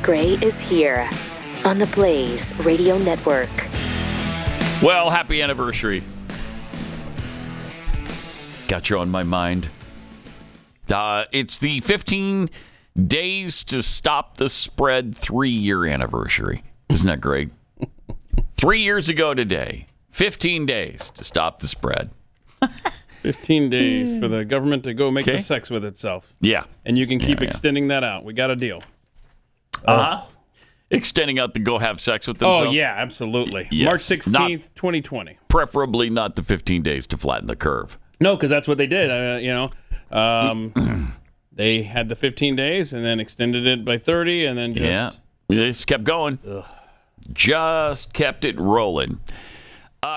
Gray is here on the Blaze Radio Network. Well, happy anniversary. Got you on my mind. It's the 15 Days to Stop the Spread 3-year anniversary. Isn't that great? 3 years ago today, 15 days to stop the spread. 15 days for the government to go make the sex with itself. Yeah. And you can keep extending that out. We got a deal. Extending out the go have sex with themselves? Oh, yeah, absolutly. Yes. March 16th, 2020. Preferably not the 15 days to flatten the curve. No, because that's what they did. They had the 15 days and then extended it by 30 and then just... Yeah, they just kept going. Ugh. Just kept it rolling.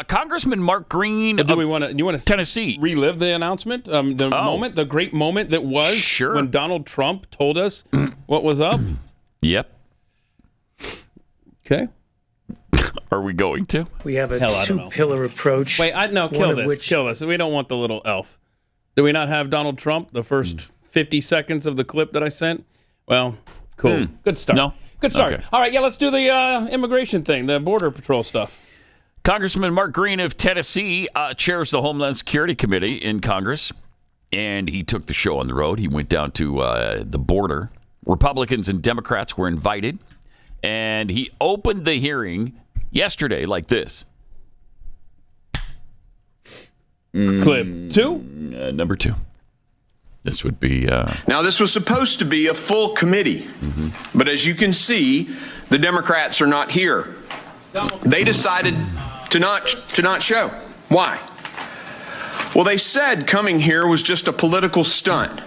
Congressman Mark Green do you want to Tennessee relive the announcement? The great moment that was when Donald Trump told us what was up? Yep. Okay. Are we going to? We have a two-pillar approach. Wait, kill this. We don't want the little elf. Do we not have Donald Trump, the first 50 seconds of the clip that I sent? Well, cool. Good start. No? Good start. Okay. All right, let's do the immigration thing, the Border Patrol stuff. Congressman Mark Green of Tennessee chairs the Homeland Security Committee in Congress, and he took the show on the road. He went down to the border. Republicans and Democrats were invited, and he opened the hearing yesterday like this. Clip 2? Number 2. This would be... Now, this was supposed to be a full committee, but as you can see, the Democrats are not here. They decided to not show. Why? Well, they said coming here was just a political stunt.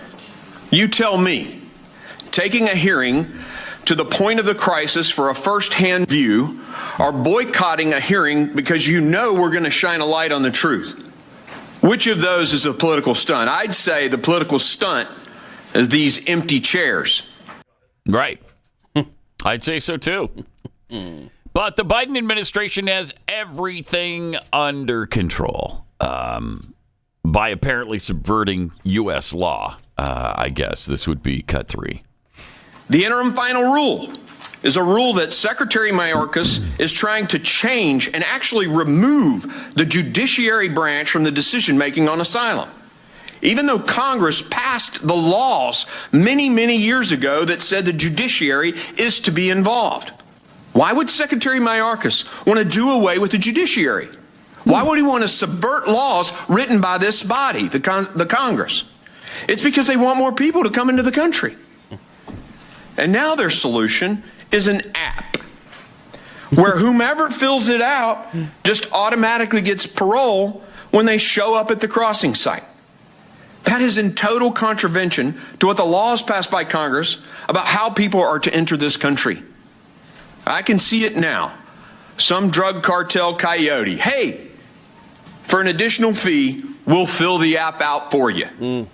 You tell me, taking a hearing to the point of the crisis for a first-hand view, or boycotting a hearing because you know we're going to shine a light on the truth. Which of those is a political stunt? I'd say the political stunt is these empty chairs. Right. I'd say so, too. But the Biden administration has everything under control by apparently subverting U.S. law. I guess this would be cut 3. The interim final rule is a rule that Secretary Mayorkas is trying to change and actually remove the judiciary branch from the decision-making on asylum. Even though Congress passed the laws many, many years ago that said the judiciary is to be involved. Why would Secretary Mayorkas want to do away with the judiciary? Why would he want to subvert laws written by this body, the Congress? It's because they want more people to come into the country. And now their solution is an app where whomever fills it out just automatically gets parole when they show up at the crossing site. That is in total contravention to what the laws passed by Congress about how people are to enter this country. I can see it now. Some drug cartel coyote. Hey, for an additional fee, we'll fill the app out for you.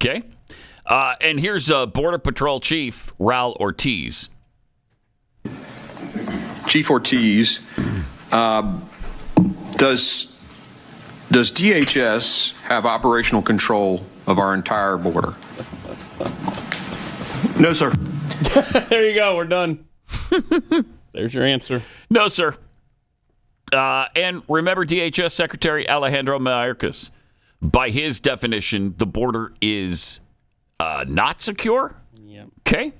Okay. And here's Border Patrol Chief Raul Ortiz. Chief Ortiz, does DHS have operational control of our entire border? No, sir. There you go. We're done. There's your answer. No, sir. And remember DHS Secretary Alejandro Mayorkas. By his definition, the border is not secure? Yep. Okay.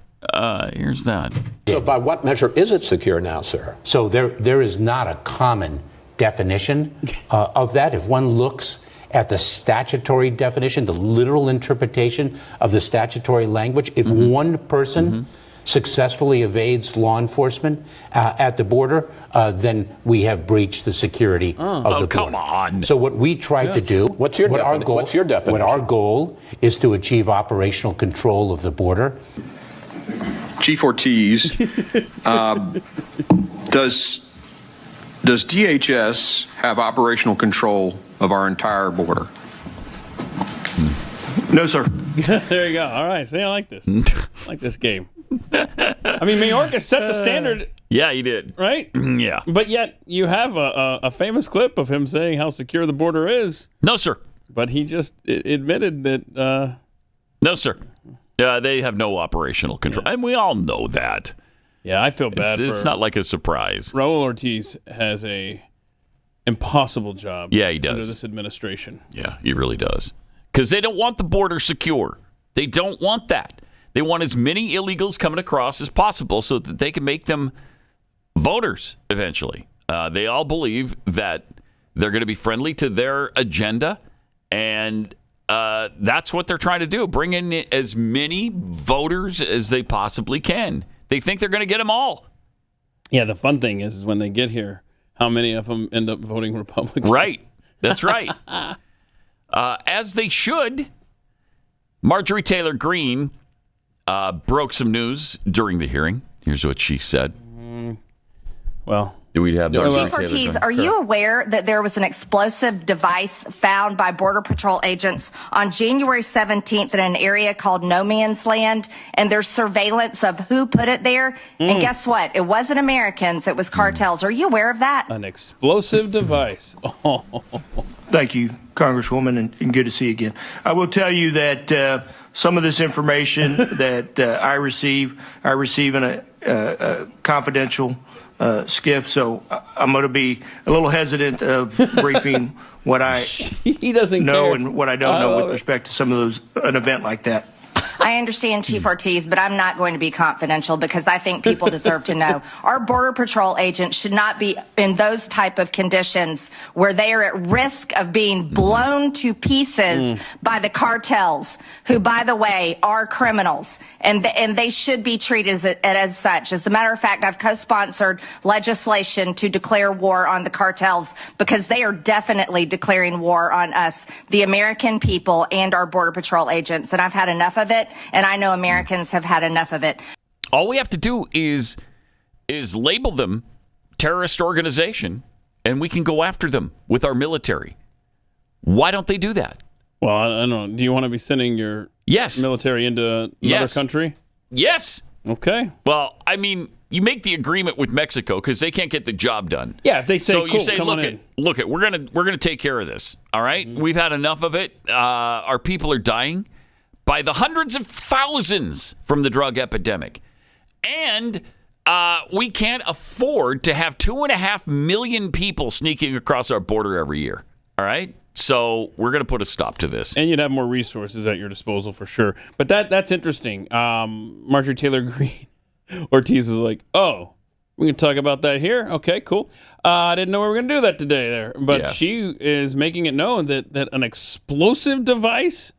Here's that. So by what measure is it secure now, sir? So there is not a common definition of that. If one looks at the statutory definition, the literal interpretation of the statutory language, if one person successfully evades law enforcement at the border, then we have breached the security of the border. Come on. So what we try to do, What's your definition? What our goal is to achieve operational control of the border. Chief Ortiz, does DHS have operational control of our entire border? No, sir. There you go. All right. See, I like this. I like this game. I mean, Mayorkas set the standard. Yeah, he did. Right? Yeah. But yet you have a famous clip of him saying how secure the border is. No, sir. But he just admitted that... no, sir. They have no operational control. And we all know that. Yeah, I feel bad. It's not like a surprise. Raul Ortiz has a impossible job. Yeah, he does. Under this administration. Yeah, he really does. Because they don't want the border secure. They don't want that. They want as many illegals coming across as possible so that they can make them voters eventually. They all believe that they're going to be friendly to their agenda, and that's what they're trying to do. Bring in as many voters as they possibly can. They think they're going to get them all. Yeah, the fun thing is when they get here, how many of them end up voting Republican? Right. That's right. As they should. Marjorie Taylor Greene broke some news during the hearing. Here's what she said. Well, do we have Chief Ortiz, are you aware that there was an explosive device found by Border Patrol agents on January 17th in an area called No Man's Land, and there's surveillance of who put it there? And guess what? It wasn't Americans, it was cartels. Are you aware of that? An explosive device. Thank you, Congresswoman, and good to see you again. I will tell you that some of this information that I receive in a confidential skiff, so I'm going to be a little hesitant of briefing what I he doesn't know care. and what I don't know with respect to some of those, an event like that. I understand, Chief Ortiz, but I'm not going to be confidential because I think people deserve to know. Our Border Patrol agents should not be in those type of conditions where they are at risk of being blown to pieces by the cartels, who, by the way, are criminals, and they should be treated as such. As a matter of fact, I've co-sponsored legislation to declare war on the cartels because they are definitely declaring war on us, the American people, and our Border Patrol agents, and I've had enough of it. And I know Americans have had enough of it. All we have to do is label them terrorist organization, and we can go after them with our military. Why don't they do that? Well, I don't know. Do you want to be sending your military into another country? Yes. Okay. Well, I mean, you make the agreement with Mexico because they can't get the job done. Yeah, if they say, so cool, you say, come look it, we're gonna take care of this. All right, we've had enough of it. Our people are dying by the hundreds of thousands from the drug epidemic. And we can't afford to have 2.5 million people sneaking across our border every year. All right? So we're going to put a stop to this. And you'd have more resources at your disposal for sure. But that's interesting. Marjorie Taylor Greene Ortiz is like, oh, we can talk about that here? Okay, cool. I didn't know we were going to do that today there. But she is making it known that an explosive device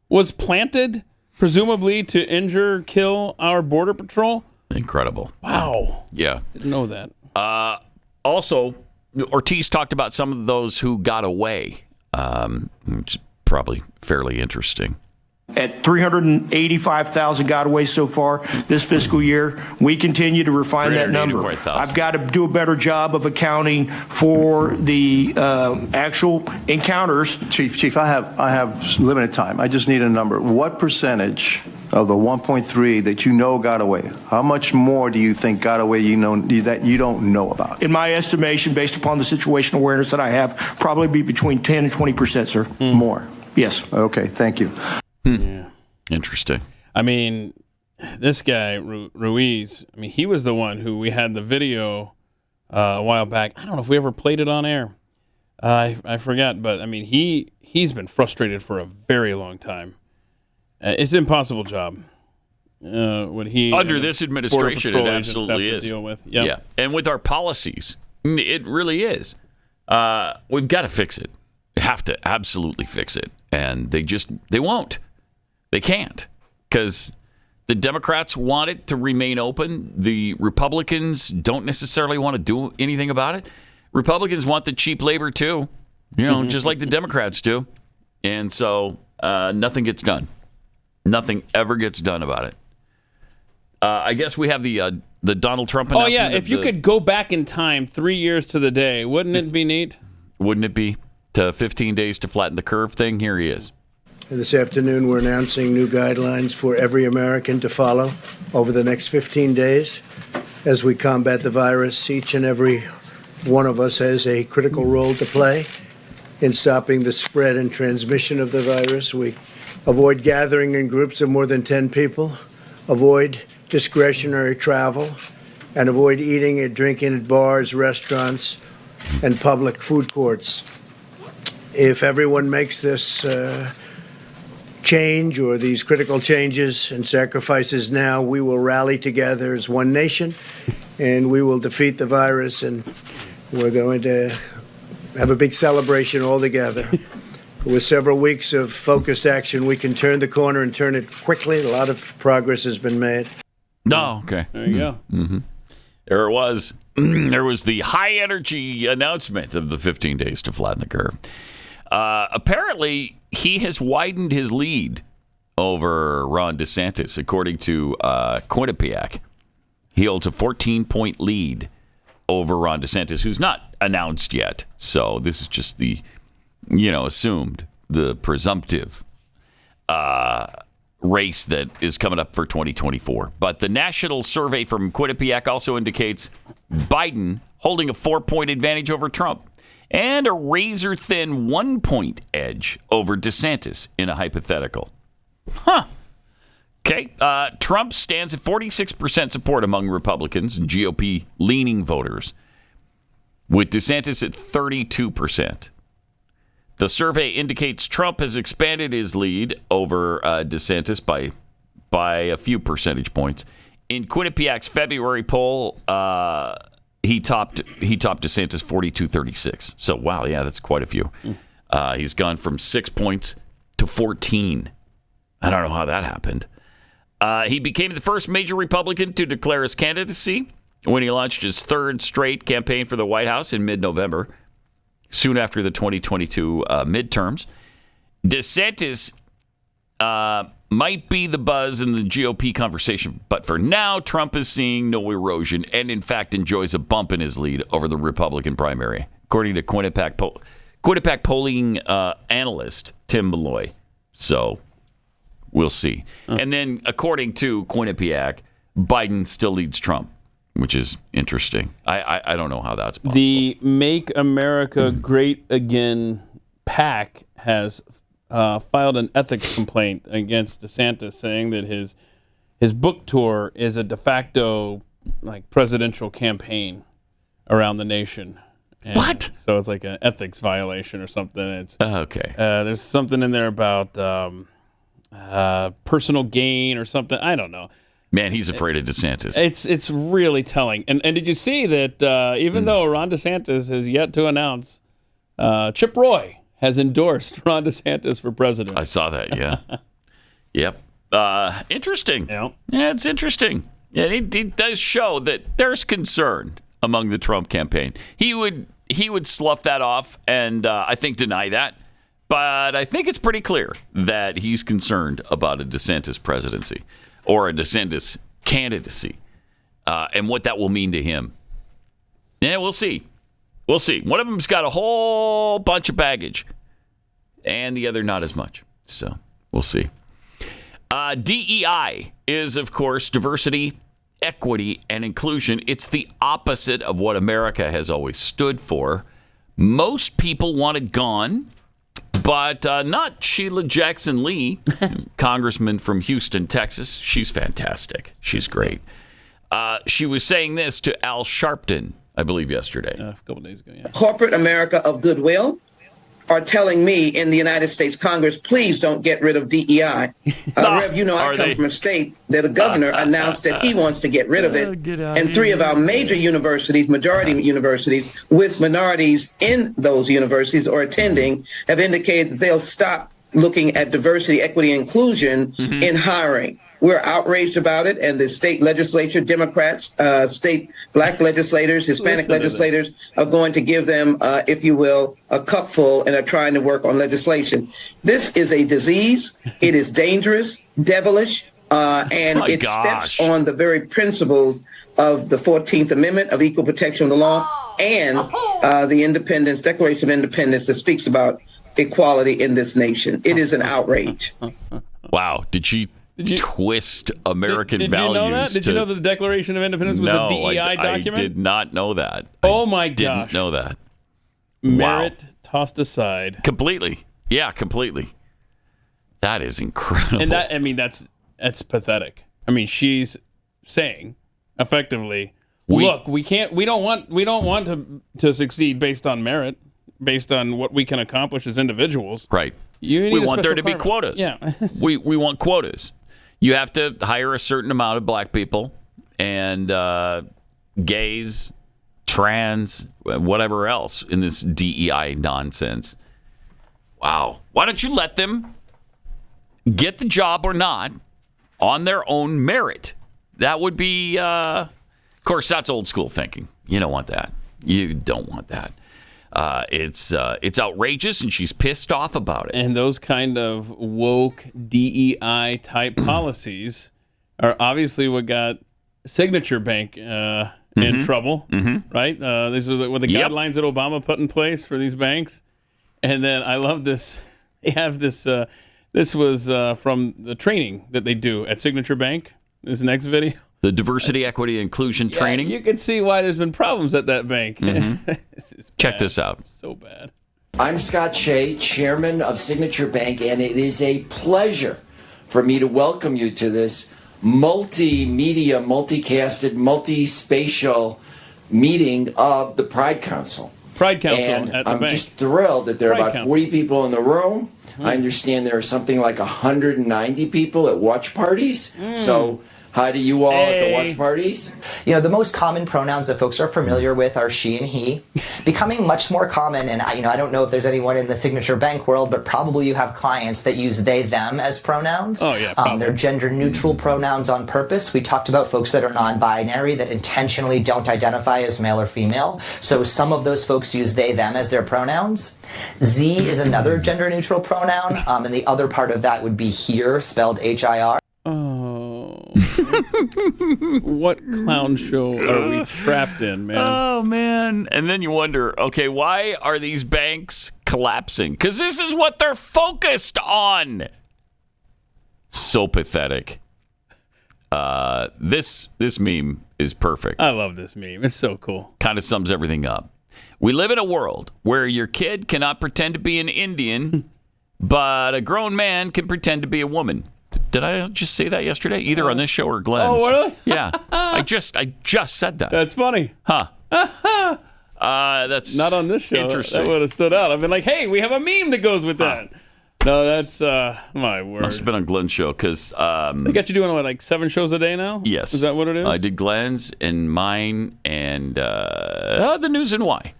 was planted, presumably to injure, kill our Border Patrol. Incredible. Wow. Yeah. Didn't know that. Also, Ortiz talked about some of those who got away, which is probably fairly interesting. At 385,000 got away so far this fiscal year. We continue to refine that number. I've got to do a better job of accounting for the actual encounters. Chief, I have limited time. I just need a number. What percentage of the 1.3 that you know got away, how much more do you think got away that you don't know about? In my estimation, based upon the situational awareness that I have, probably be between 10 and 20%, sir. More? Yes. Okay, thank you. Yeah. Interesting. I mean, this guy, Ruiz, I mean, he was the one who we had the video a while back. I don't know if we ever played it on air. I forgot, but I mean, he's been frustrated for a very long time. It's an impossible job. What he under this administration, it absolutely is. Deal with. Yep. Yeah, and with our policies, it really is. We've got to fix it. We have to absolutely fix it, and they won't. They can't, because the Democrats want it to remain open. The Republicans don't necessarily want to do anything about it. Republicans want the cheap labor too, just like the Democrats do, and so nothing gets done. Nothing ever gets done about it. I guess we have the Donald Trump announcement. Oh yeah, if you could go back in time 3 years to the day, wouldn't it be neat? Wouldn't it be? To 15 days to flatten the curve thing. Here he is. This afternoon, we're announcing new guidelines for every American to follow over the next 15 days as we combat the virus. Each and every one of us has a critical role to play in stopping the spread and transmission of the virus. We avoid gathering in groups of more than 10 people, avoid discretionary travel, and avoid eating and drinking at bars, restaurants, and public food courts. If everyone makes this change or these critical changes and sacrifices now, we will rally together as one nation and we will defeat the virus, and we're going to have a big celebration all together. With several weeks of focused action, we can turn the corner and turn it quickly. A lot of progress has been made. No, okay. There you go. Mm-hmm. There it was. There was the high-energy announcement of the 15 days to flatten the curve. Apparently, he has widened his lead over Ron DeSantis, according to Quinnipiac. He holds a 14-point lead over Ron DeSantis, who's not announced yet. So this is just the, assumed, the presumptive race that is coming up for 2024. But the national survey from Quinnipiac also indicates Biden holding a 4-point advantage over Trump and a razor-thin 1-point edge over DeSantis in a hypothetical. Huh. Okay. Trump stands at 46% support among Republicans and GOP-leaning voters, with DeSantis at 32%. The survey indicates Trump has expanded his lead over DeSantis by a few percentage points. In Quinnipiac's February poll, he topped DeSantis 42-36. So, wow, yeah, that's quite a few. He's gone from 6 points to 14. I don't know how that happened. He became the first major Republican to declare his candidacy when he launched his third straight campaign for the White House in mid-November, soon after the 2022 midterms. DeSantis might be the buzz in the GOP conversation, but for now, Trump is seeing no erosion and, in fact, enjoys a bump in his lead over the Republican primary, according to Quinnipiac polling analyst Tim Malloy. So we'll see. And then, according to Quinnipiac, Biden still leads Trump, which is interesting. I don't know how that's possible. The Make America Great Again PAC has filed an ethics complaint against DeSantis, saying that his book tour is a de facto presidential campaign around the nation. And what? So it's like an ethics violation or something. It's okay. There's something in there about personal gain or something. I don't know. Man, he's afraid of DeSantis. It's really telling. And did you see that even though Ron DeSantis has yet to announce, Chip Roy has endorsed Ron DeSantis for president? I saw that, yeah. Yep. Interesting. Yeah, it's interesting. And it does show that there's concern among the Trump campaign. He would slough that off and I think deny that. But I think it's pretty clear that he's concerned about a DeSantis presidency or a DeSantis candidacy and what that will mean to him. Yeah, we'll see. We'll see. One of them's got a whole bunch of baggage and the other not as much. So we'll see. DEI is, of course, diversity, equity, and inclusion. It's the opposite of what America has always stood for. Most people want it gone, but not Sheila Jackson Lee, congressman from Houston, Texas. She's fantastic. She's great. She was saying this to Al Sharpton, I believe, yesterday. A couple days ago, yeah. Corporate America of goodwill are telling me in the United States Congress, please don't get rid of DEI. Rev, you know, I come from a state that the governor announced that he wants to get rid of it. And 3 of our major universities, majority universities, with minorities in those universities or attending, have indicated that they'll stop looking at diversity, equity, and inclusion in hiring. We're outraged about it, and the state legislature, Democrats, state black legislators, Hispanic legislators are going to give them, if you will, a cupful and are trying to work on legislation. This is a disease. It is dangerous, devilish, and it steps on the very principles of the 14th Amendment of equal protection of the law and the Independence, Declaration of Independence that speaks about equality in this nation. It is an outrage. Wow. Did she twist American values? Did you know that? Did you know that the Declaration of Independence was a DEI document? I did not know that. Oh my gosh. Didn't know that. Merit tossed aside. Completely. Yeah, completely. That is incredible. And that's pathetic. I mean, she's saying effectively, look, we don't want to succeed based on merit, based on what we can accomplish as individuals. Right. We want there to be quotas. Yeah. we want quotas. You have to hire a certain amount of black people and gays, trans, whatever else in this DEI nonsense. Wow. Why don't you let them get the job or not on their own merit? That would be, of course, that's old school thinking. You don't want that. You don't want that. It's outrageous, and she's pissed off about it. And those kind of woke DEI type policies are obviously what got Signature Bank in trouble, right? These are the guidelines that Obama put in place for these banks. And then I love this. They have this. This was from the training that they do at Signature Bank. This next video. The diversity, equity, inclusion training. You can see why there's been problems at that bank. Check this out. It's so bad. I'm Scott Shea, chairman of Signature Bank, and it is a pleasure for me to welcome you to this multimedia, multicasted, multispatial meeting of the Pride Council. Pride Council and at the I'm bank. just thrilled that there are Pride about Council. 40 people in the room. I understand there are something like 190 people at watch parties. So hi to you all at the watch parties. You know, the most common pronouns that folks are familiar with are she and he. Becoming much more common, and I don't know if there's anyone in the Signature Bank world, but probably you have clients that use they, them as pronouns. Oh, yeah, they're gender-neutral pronouns on purpose. We talked about folks that are non-binary that intentionally don't identify as male or female. So some of those folks use they, them as their pronouns. Z is another gender-neutral pronoun, and the other part of that would be here, spelled H-I-R. Oh. What clown show are we trapped in, man? Oh, man. And then you wonder, okay, why are these banks collapsing? Because this is what they're focused on. So pathetic. This meme is perfect. I love this meme. It's so cool. Kind of sums everything up. We live in a world where your kid cannot pretend to be an Indian, but a grown man can pretend to be a woman. Did I just say that yesterday? Either on this show or Glenn's. Oh, really? Yeah. I just said that. That's funny. Huh. That's not on this show. Interesting. That would have stood out. I've been like, hey, we have a meme that goes with that. No, that's my word. Must have been on Glenn's show because they got you doing what, like 7 shows a day now? Yes. Is that what it is? I did Glenn's and mine and the news and why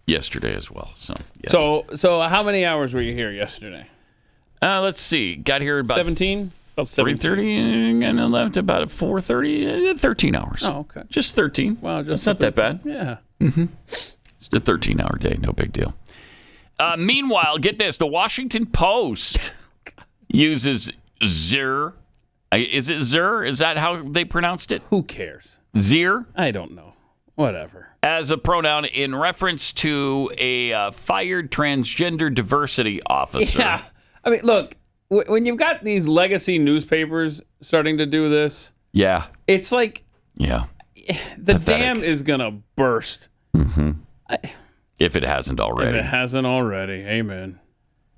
yesterday as well. So yes. So how many hours were you here yesterday? Let's see. Got here about 17. 3:30 and left about 4:30. 13 hours. Oh, okay. Just 13. Wow, That's not that bad. Yeah. It's a 13-hour day. No big deal. Meanwhile, get this. The Washington Post uses Zer. Is it Zer? Is that how they pronounced it? Who cares? Zer? I don't know. Whatever. As a pronoun in reference to a fired transgender diversity officer. Yeah. I mean, look, when you've got these legacy newspapers starting to do this, yeah, it's like, yeah, the dam is going to burst. If it hasn't already. If it hasn't already. Amen.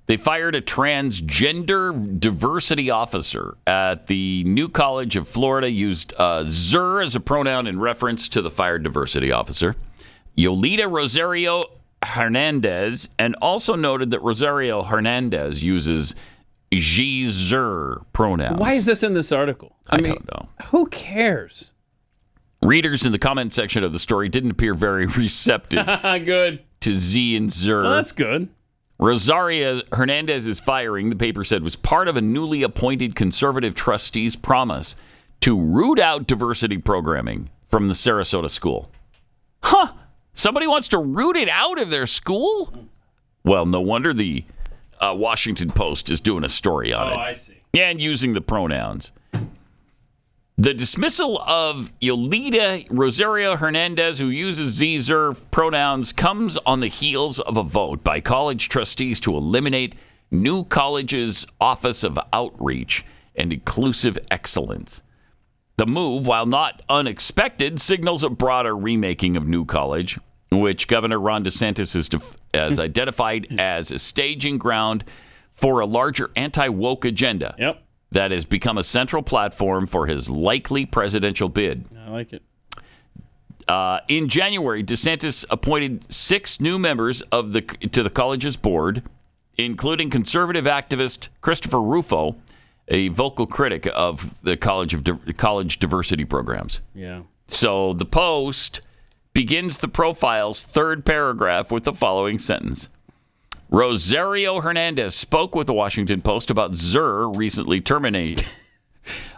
They fired a transgender diversity officer at the New College of Florida, used Zer as a pronoun in reference to the fired diversity officer, Yolita Rosario Hernandez, and also noted that Rosario Hernandez uses she/zer pronouns. Why is this in this article? I don't know. Who cares? Readers in the comment section of the story didn't appear very receptive Good. to Z and Zer. Well, that's good. Rosario Hernandez's firing, the paper said, was part of a newly appointed conservative trustee's promise to root out diversity programming from the Sarasota school. Huh? Somebody wants to root it out of their school? Well, no wonder the Washington Post is doing a story on it. Oh, I see. And using the pronouns. The dismissal of Yolita Rosario Hernandez, who uses Z/zer pronouns, comes on the heels of a vote by college trustees to eliminate New College's Office of Outreach and Inclusive Excellence. The move, while not unexpected, signals a broader remaking of New College, which Governor Ron DeSantis has identified as a staging ground for a larger anti-woke agenda. Yep. That has become a central platform for his likely presidential bid. I like it. In January, DeSantis appointed 6 new members to the college's board, including conservative activist Christopher Rufo, a vocal critic of the college diversity programs. Yeah. So the Post begins the profile's third paragraph with the following sentence. Rosario Hernandez spoke with the Washington Post about Zur recently terminated.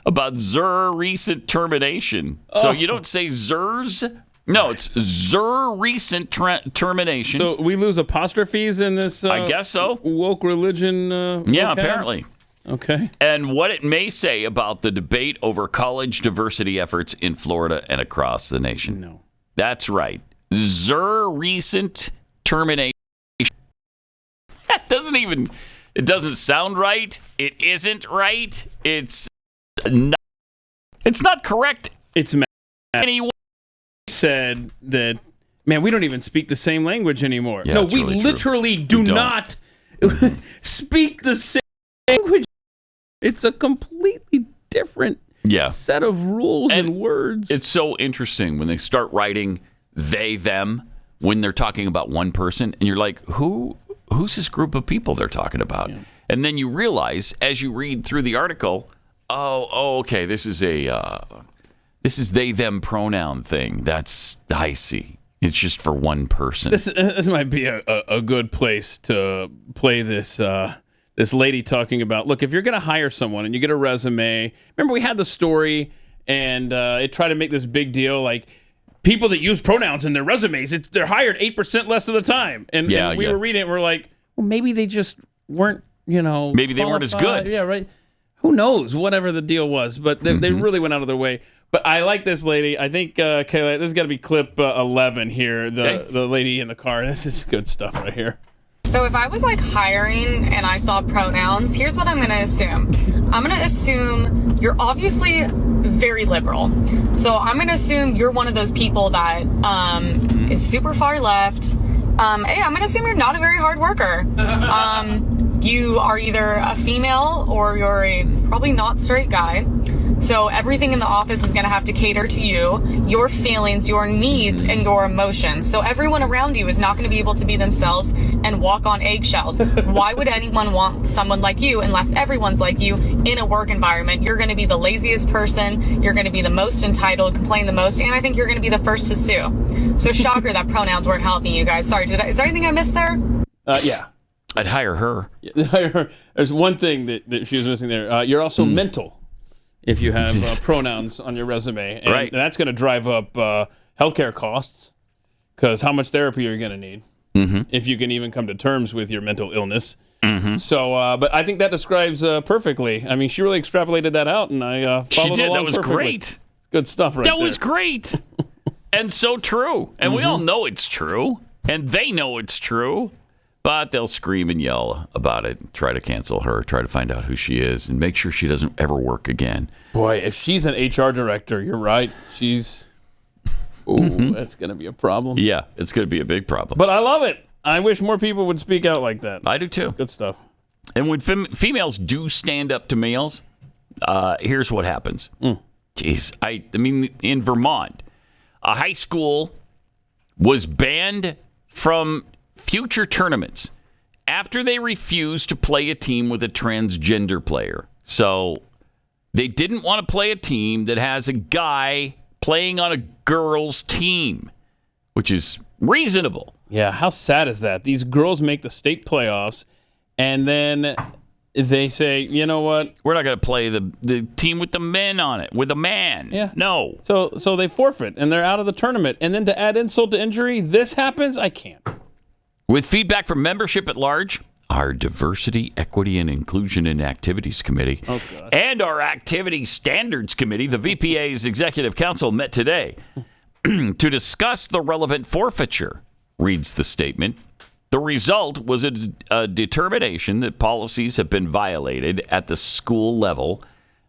recent termination. So you don't say Zur's? No, it's Zur recent termination. So we lose apostrophes in this? I guess so. Woke religion. Yeah, vocab? apparently. Okay. And what it may say about the debate over college diversity efforts in Florida and across the nation. No. That's right. Zur recent termination. That it doesn't sound right. It isn't right. It's not correct. It's anyway. Said that, man, we don't even speak the same language anymore. Yeah, no, we really literally do not speak the same language. It's a completely different set of rules and words. It's so interesting when they start writing they, them, when they're talking about one person, and you're like, who's this group of people they're talking about? Yeah. And then you realize as you read through the article, okay, this is they, them pronoun thing. I see. It's just for one person. This might be a good place to play this this lady talking about, look, if you're going to hire someone and you get a resume, remember we had the story and it tried to make this big deal, like people that use pronouns in their resumes, they're hired 8% less of the time. And we were reading it, and we're like, well, maybe they just weren't, maybe they weren't as good. Yeah, right. Who knows, whatever the deal was, but they really went out of their way. But I like this lady. I think, Kayla, this has got to be clip 11 here, the lady in the car. This is good stuff right here. So if I was hiring and I saw pronouns, here's what I'm going to assume. I'm going to assume you're obviously very liberal. So I'm going to assume you're one of those people that is super far left. I'm going to assume you're not a very hard worker. You are either a female or you're a probably not straight guy. So everything in the office is going to have to cater to you, your feelings, your needs, and your emotions. So everyone around you is not going to be able to be themselves and walk on eggshells. Why would anyone want someone like you unless everyone's like you in a work environment? You're going to be the laziest person. You're going to be the most entitled, complain the most, and I think you're going to be the first to sue. So shocker that pronouns weren't helping you guys. Sorry, is there anything I missed there? Yeah. I'd hire her. There's one thing that she was missing there. You're also mental. If you have pronouns on your resume. And right. That's going to drive up healthcare costs, because how much therapy are you going to need if you can even come to terms with your mental illness. So, but I think that describes perfectly. I mean, she really extrapolated that out, and I followed She did. along That was perfectly. great. Good stuff right there. That was great. And so true. And we all know it's true. And they know it's true. But they'll scream and yell about it, try to cancel her, try to find out who she is, and make sure she doesn't ever work again. Boy, if she's an HR director, you're right. She's... Ooh, that's going to be a problem. Yeah, it's going to be a big problem. But I love it. I wish more people would speak out like that. I do too. Good stuff. And when females do stand up to males, here's what happens. Jeez, I mean, in Vermont, a high school was banned from future tournaments after they refused to play a team with a transgender player. So they didn't want to play a team that has a guy playing on a girls' team, which is reasonable. Yeah, how sad is that? These girls make the state playoffs, and then they say, you know what? We're not going to play the team with the men on it, with a man. Yeah. No. So they forfeit, and they're out of the tournament. And then to add insult to injury, this happens? I can't. With feedback from membership at large, our Diversity, Equity, and Inclusion in Activities Committee and our Activity Standards Committee, the VPA's Executive Council, met today to discuss the relevant forfeiture, reads the statement. The result was a determination that policies have been violated at the school level.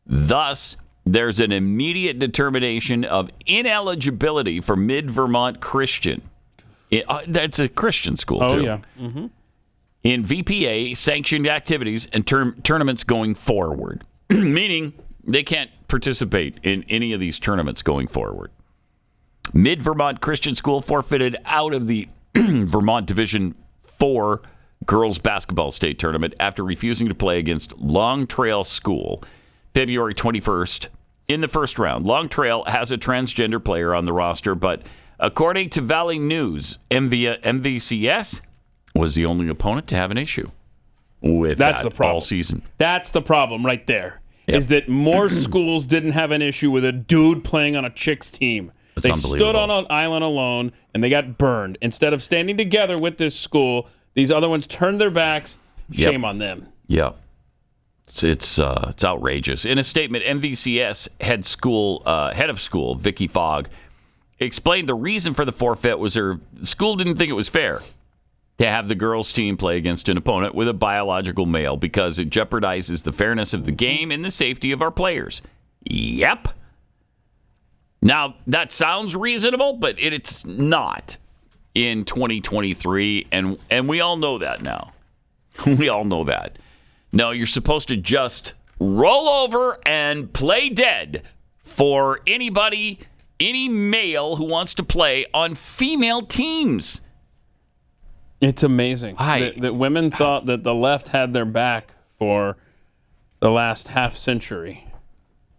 Thus, there's an immediate determination of ineligibility for Mid-Vermont Christian. That's a Christian school, too. Oh, yeah. in VPA-sanctioned activities and tournaments going forward, meaning they can't participate in any of these tournaments going forward. Mid-Vermont Christian School forfeited out of the Vermont Division 4 girls basketball state tournament after refusing to play against Long Trail School February 21st in the first round. Long Trail has a transgender player on the roster, but according to Valley News, MVCS was the only opponent to have an issue with That's that the problem. all season. That's the problem right there. Yep. Is that more schools didn't have an issue with a dude playing on a chick's team. They stood on an island alone, and they got burned. Instead of standing together with this school, these other ones turned their backs. Shame on them. Yeah. It's outrageous. In a statement, MVCS head of school, Vicky Fogg, explained the reason for the forfeit was the school didn't think it was fair to have the girls' team play against an opponent with a biological male because it jeopardizes the fairness of the game and the safety of our players. Yep. Now, that sounds reasonable, but it's not in 2023, and we all know that now. We all know that. No, you're supposed to just roll over and play dead for anybody, any male who wants to play on female teams. It's amazing that women thought that the left had their back for the last half century.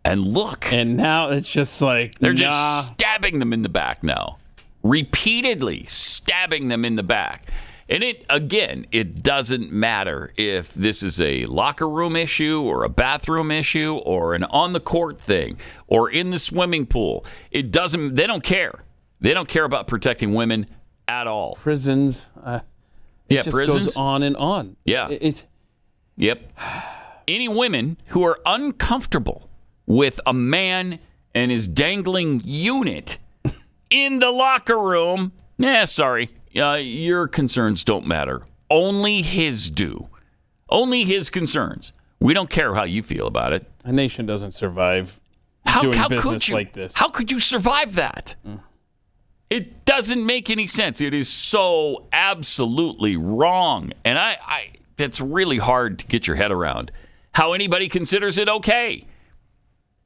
And look. And now it's just like, they're just stabbing them in the back now. Repeatedly stabbing them in the back. And it doesn't matter if this is a locker room issue or a bathroom issue or an on-the-court thing or in the swimming pool. They don't care. They don't care about protecting women at all. Prisons. It just goes on and on. Yeah. Yep. Any women who are uncomfortable with a man and his dangling unit in the locker room, sorry. Your concerns don't matter. Only his do. Only his concerns. We don't care how you feel about it. A nation doesn't survive doing business like this. How could you survive that? It doesn't make any sense. It is so absolutely wrong. And that's really hard to get your head around. How anybody considers it okay.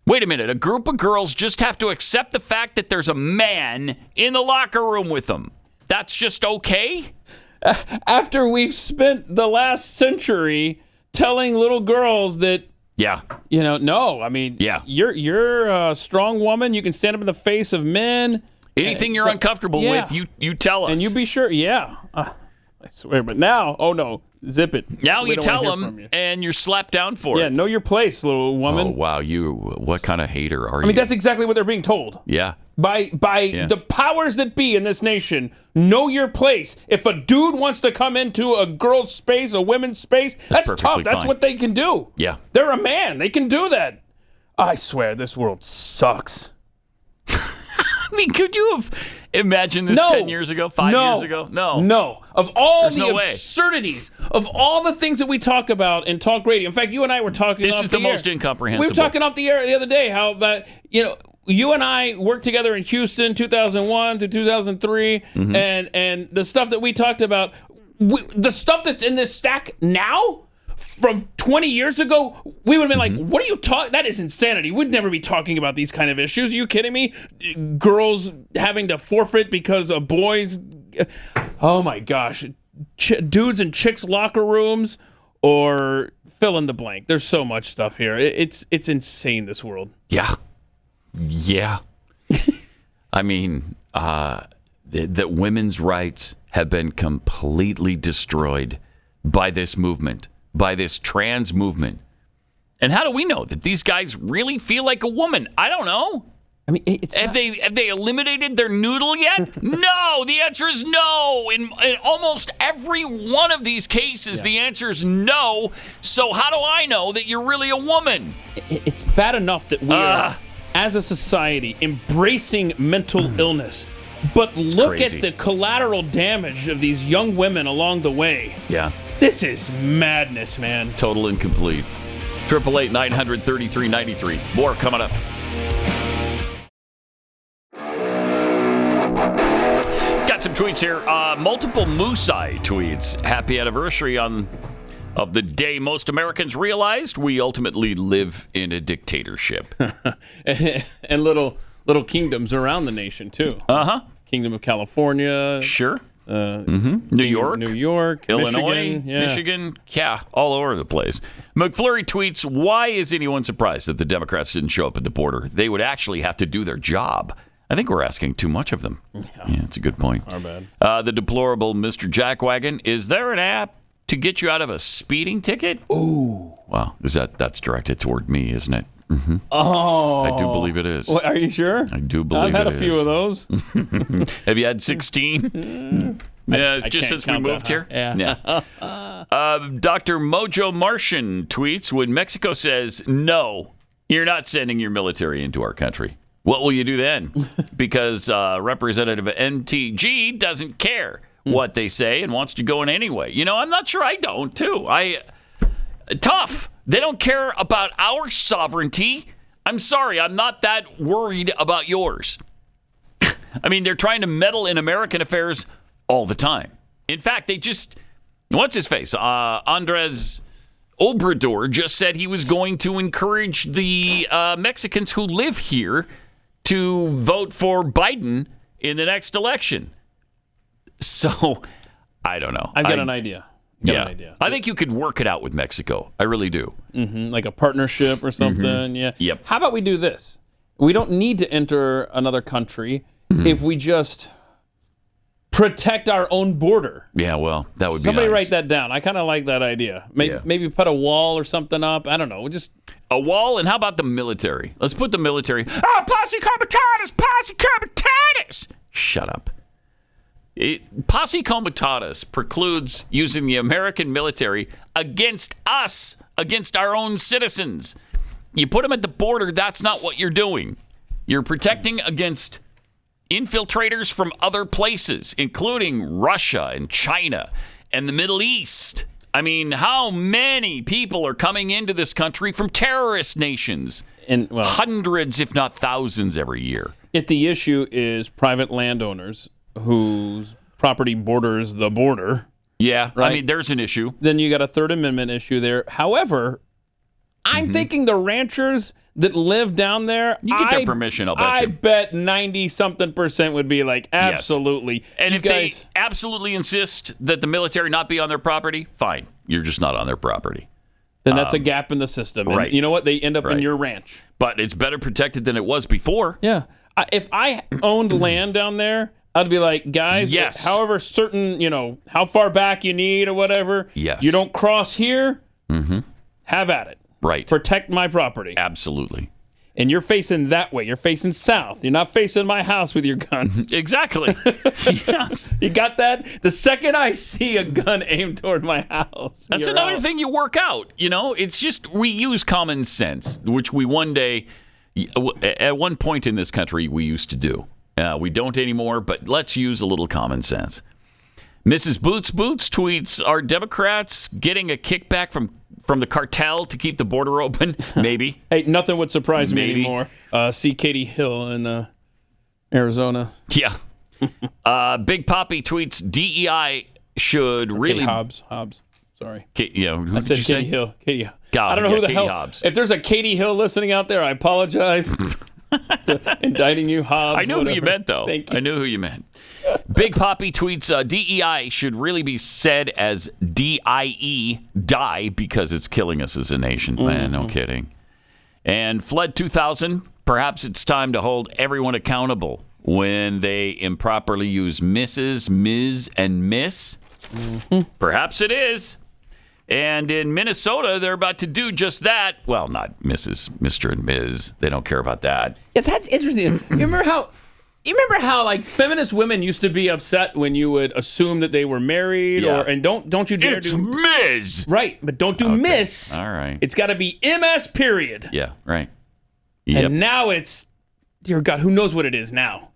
Wait a minute. A group of girls just have to accept the fact that there's a man in the locker room with them. That's just okay? After we've spent the last century telling little girls that, no, I mean, you're a strong woman. You can stand up in the face of men. Anything you're uncomfortable with, you tell us. And you be sure, I swear. But now, oh no, zip it. Now you tell them, and you're slapped down for it. Yeah, know your place, little woman. Oh, wow. What kind of hater are you? I mean, that's exactly what they're being told. Yeah. By the powers that be in this nation, know your place. If a dude wants to come into a girl's space, a women's space, that's tough. That's what they can do. Yeah. They're a man. They can do that. I swear, this world sucks. I mean, could you have imagined this 10 years ago, 5 years ago? No. Of all the absurdities, of all the things that we talk about in talk radio. In fact, you and I were talking This off is the the air. most incomprehensible. We were talking off the air the other day how that, you and I worked together in Houston 2001 to 2003, and the stuff that we talked about, the stuff that's in this stack now from 20 years ago, we would have been like, what are you talking? That is insanity. We'd never be talking about these kind of issues. Are you kidding me? Girls having to forfeit because of boys. Oh my gosh. Dudes in chicks' locker rooms, or fill in the blank. There's so much stuff here. It's insane, this world. Yeah. Yeah. I mean, that women's rights have been completely destroyed by this movement, by this trans movement. And how do we know that these guys really feel like a woman? I don't know. I mean, have they eliminated their noodle yet? No. The answer is no. In almost every one of these cases, the answer is no. So how do I know that you're really a woman? It's bad enough that we are, as a society, embracing mental illness. But look at the collateral damage of these young women along the way. Yeah. This is madness, man. Total and complete. 888-900-3393. More coming up. Got some some tweets here. Multiple Musai tweets. Happy anniversary of the day most Americans realized we ultimately live in a dictatorship. And little kingdoms around the nation, too. Uh-huh. Kingdom of California. Sure. New York, Illinois, Michigan, all over the place. McFlurry tweets, why is anyone surprised that the Democrats didn't show up at the border? They would actually have to do their job. I think we're asking too much of them. Yeah, it's a good point. Our bad. The deplorable Mr. Jackwagon, is there an app to get you out of a speeding ticket? Ooh. Wow, that's directed toward me, isn't it? Mm-hmm. Oh. I do believe it is. Well, are you sure? I do believe I've had it a few of those. Have you had 16? Yeah, just since we moved here? Yeah. Dr. Mojo Martian tweets, when Mexico says, no, you're not sending your military into our country, what will you do then? Because Representative NTG doesn't care what they say and wants to go in anyway. You know, I'm not sure I don't, too. Tough. They don't care about our sovereignty. I'm sorry, I'm not that worried about yours. I mean, they're trying to meddle in American affairs all the time. In fact, they just, what's his face? Andres Obrador just said he was going to encourage the Mexicans who live here to vote for Biden in the next election. So, I don't know. I've got an idea. An idea. I think you could work it out with Mexico. I really do. Mm-hmm. Like a partnership or something. Mm-hmm. Yeah. Yep. How about we do this? We don't need to enter another country if we just protect our own border. Yeah, well, that would be Somebody nice. write that down. I kind of like that idea. Maybe put a wall or something up. I don't know. Just a wall, and how about the military? Let's put the military. Oh, posse comitatus, posse comitatus. Shut up. Posse comitatus precludes using the American military against us, against our own citizens. You put them at the border, that's not what you're doing. You're protecting against infiltrators from other places, including Russia and China and the Middle East. I mean, how many people are coming into this country from terrorist nations? And hundreds, if not thousands, every year. If the issue is private landowners whose property borders the border. Yeah, right? I mean, there's an issue. Then you got a Third Amendment issue there. However, I'm thinking the ranchers that live down there, you get their permission, I'll bet I you. bet 90-something% would be like, absolutely. Yes. And if they absolutely insist that the military not be on their property, fine. You're just not on their property. Then that's a gap in the system. And right. you know what? They end up in your ranch. But it's better protected than it was before. Yeah. If I owned land down there, I'd be like, guys, however certain, how far back you need or whatever, you don't cross here, have at it. Right. Protect my property. Absolutely. And you're facing that way. You're facing south. You're not facing my house with your guns. Exactly. Yes. You got that? The second I see a gun aimed toward my house. That's another thing you work out. It's just we use common sense, which we at one point in this country, we used to do. We don't anymore, but let's use a little common sense. Mrs. Boots tweets, are Democrats getting a kickback from the cartel to keep the border open? Maybe. Hey, nothing would surprise me anymore. See Katie Hill in Arizona. Yeah. Big Poppy tweets, DEI should really... Hobbs. Sorry. Who I said did you Katie say? Hill. Katie Hill. God, I don't know who the Katie hell... Hobbs. If there's a Katie Hill listening out there, I apologize. Indicting you, Hobbs. I know who you meant, though. Thank you. I knew who you meant. Big Poppy tweets, DEI should really be said as DIE, die, because it's killing us as a nation. Man, no kidding. And Flood 2000, perhaps it's time to hold everyone accountable when they improperly use Mrs., Ms., and Miss. Perhaps it is. And in Minnesota, they're about to do just that. Well, not Mrs., Mr., and Ms. They don't care about that. Yeah, that's interesting. You remember how like feminist women used to be upset when you would assume that they were married and don't you dare do Ms. Right, but don't do Miss. All right. It's got to be MS period. Yeah, right. Yep. And now it's, dear God, who knows what it is now?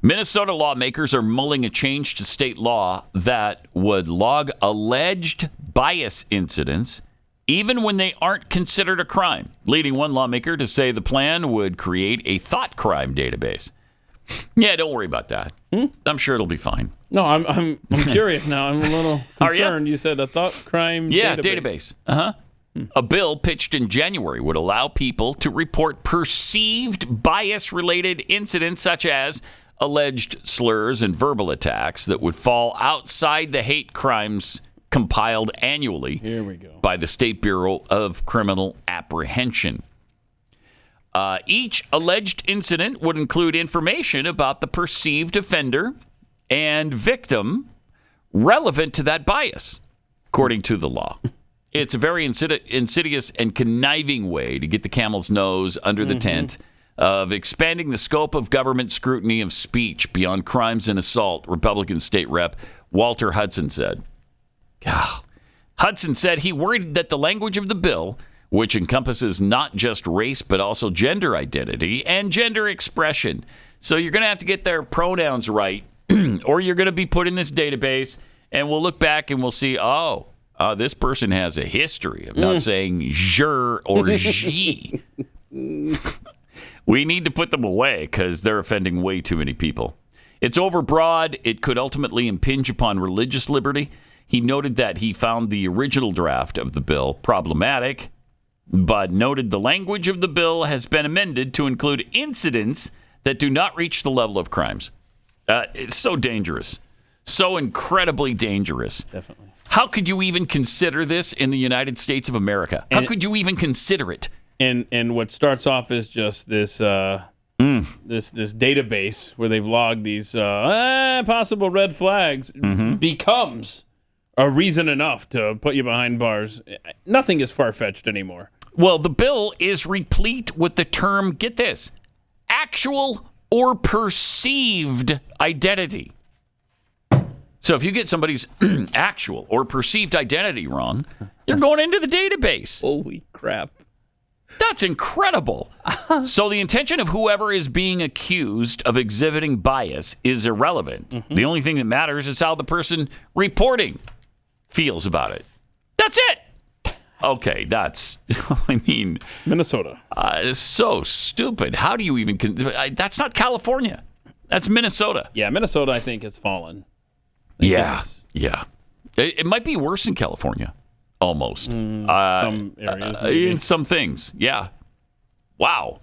Minnesota lawmakers are mulling a change to state law that would log alleged bias incidents even when they aren't considered a crime, leading one lawmaker to say the plan would create a thought crime database. Yeah, don't worry about that. I'm sure it'll be fine. No, I'm curious now. I'm a little concerned. You said a thought crime database. Uh-huh. A bill pitched in January would allow people to report perceived bias-related incidents such as alleged slurs and verbal attacks that would fall outside the hate crimes compiled annually by the State Bureau of Criminal Apprehension. Each alleged incident would include information about the perceived offender and victim relevant to that bias, according to the law. It's a very insidious and conniving way to get the camel's nose under the tent of expanding the scope of government scrutiny of speech beyond crimes and assault, Republican State Rep Walter Hudson said. Hudson said he worried that the language of the bill, which encompasses not just race but also gender identity and gender expression. So you're going to have to get their pronouns right, or you're going to be put in this database, and we'll look back and we'll see, this person has a history of not saying je or she. We need to put them away because they're offending way too many people. It's overbroad. It could ultimately impinge upon religious liberty. He noted that he found the original draft of the bill problematic, but noted the language of the bill has been amended to include incidents that do not reach the level of crimes. It's so dangerous. So incredibly dangerous. Definitely. How could you even consider this in the United States of America? How could you even consider it? And what starts off as just this this database where they've logged these possible red flags becomes a reason enough to put you behind bars. Nothing is far-fetched anymore. Well, the bill is replete with the term, get this, actual or perceived identity. So if you get somebody's actual or perceived identity wrong, you're going into the database. Holy crap. That's incredible. So the intention of whoever is being accused of exhibiting bias is irrelevant. The only thing that matters is how the person reporting feels about it. That's it. Okay, that's, Minnesota. It's so stupid. How do you even, that's not California. That's Minnesota. Yeah, Minnesota, I think, has fallen. Yeah. It might be worse in California, almost. Some areas. In some things, yeah. Wow.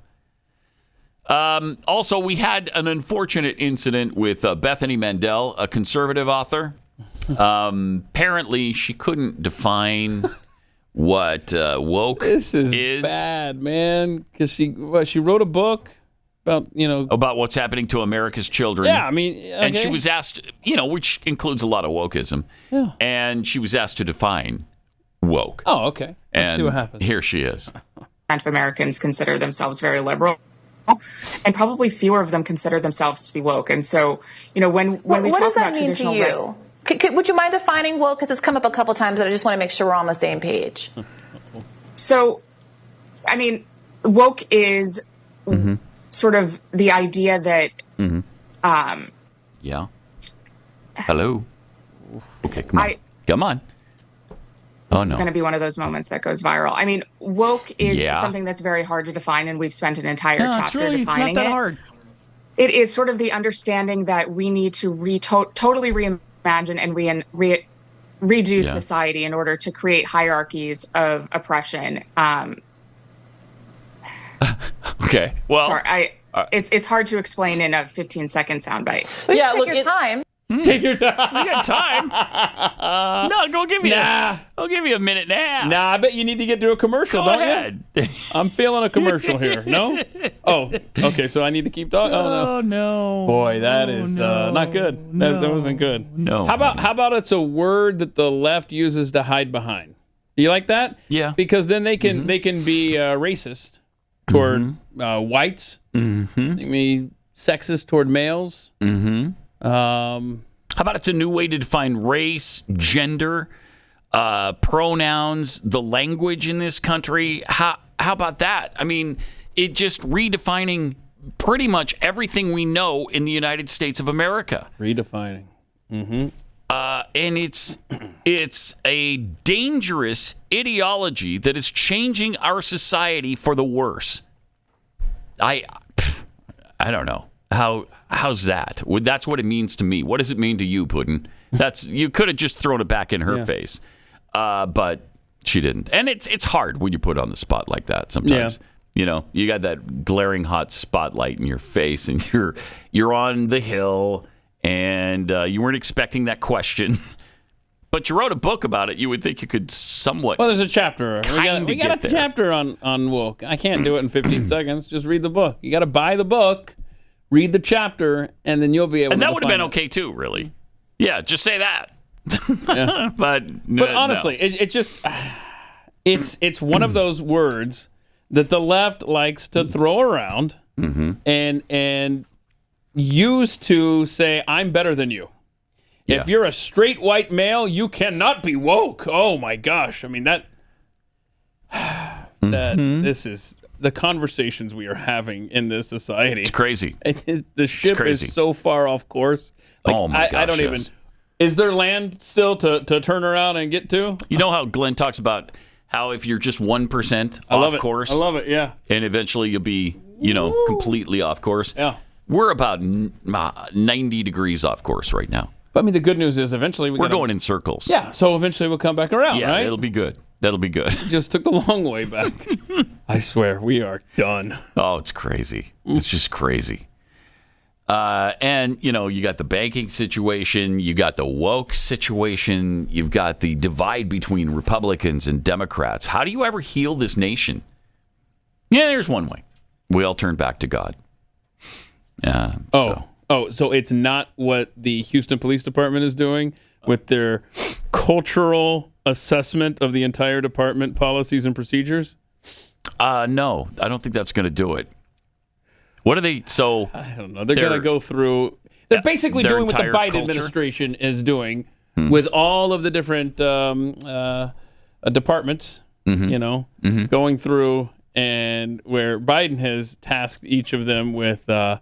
Also, we had an unfortunate incident with Bethany Mandel, a conservative author. Apparently, she couldn't define what woke is. This is bad, man, because she wrote a book about what's happening to America's children. Yeah, I mean, okay. And she was asked, which includes a lot of wokeism. Yeah. And she was asked to define woke. Oh, okay. Let's see what happens. Here she is. Of Americans consider themselves very liberal, and probably fewer of them consider themselves to be woke. And so, when we talk about traditional, what does that mean to you? Would you mind defining woke? Because it's come up a couple times, and I just want to make sure we're on the same page. So, I mean, woke is sort of the idea that. Yeah. Hello. Okay, come on. This is going to be one of those moments that goes viral. I mean, woke is something that's very hard to define, and we've spent an entire chapter defining it. It's not that hard. It is sort of the understanding that we need to totally reimagine and redo society in order to create hierarchies of oppression. Okay. Well, sorry, it's hard to explain in a 15-second soundbite. Take your time. Take your time. We got time. No, go give me I'll give you a minute now. Nah, I bet you need to get to a commercial, Go don't ahead. you? I'm feeling a commercial here. No? Oh, okay, so I need to keep talking. Oh, no. Boy, that is not good. That wasn't good. No. How about it's a word that the left uses to hide behind? Do you like that? Yeah. Because then they can be racist toward whites. They can be sexist toward males. How about it's a new way to define race, gender, pronouns, the language in this country? How about that? I mean, it just redefining pretty much everything we know in the United States of America. Redefining. And it's a dangerous ideology that is changing our society for the worse. I don't know. How's that? That's what it means to me. What does it mean to you, Putin? You could have just thrown it back in her face, but she didn't. And it's hard when you put on the spot like that sometimes. Yeah. You got that glaring hot spotlight in your face, and you're on the hill, and you weren't expecting that question. But you wrote a book about it. You would think you could somewhat. Well, there's a chapter. We got a chapter on woke. I can't do it in 15 seconds. Just read the book. You got to buy the book, read the chapter, and then you'll be able. And to that would have been okay too, really. Yeah, just say that. Yeah. But honestly, it's just it's one of those words that the left likes to throw around and use to say I'm better than you. Yeah. If you're a straight white male, you cannot be woke. Oh my gosh! I mean that this is the conversations we are having in this society. It's crazy. The ship is so far off course. Like, oh my gosh! I don't even. Is there land still to turn around and get to? You know how Glenn talks about how if you're just 1% off course, I love it. Yeah. And eventually you'll be, completely off course. Yeah. We're about 90 degrees off course right now. But I mean, the good news is eventually we're going in circles. Yeah. So eventually we'll come back around. Yeah, right? It'll be good. That'll be good. Just took the long way back. I swear we are done. Oh, it's crazy. It's just crazy. And, you got the banking situation, you got the woke situation, you've got the divide between Republicans and Democrats. How do you ever heal this nation? Yeah, there's one way. We all turn back to God. So it's not what the Houston Police Department is doing with their cultural assessment of the entire department policies and procedures? No, I don't think that's going to do it. What are they? So I don't know. They're going to go through. They're basically doing what the Biden administration is doing with all of the different departments. Going through, and where Biden has tasked each of them with, go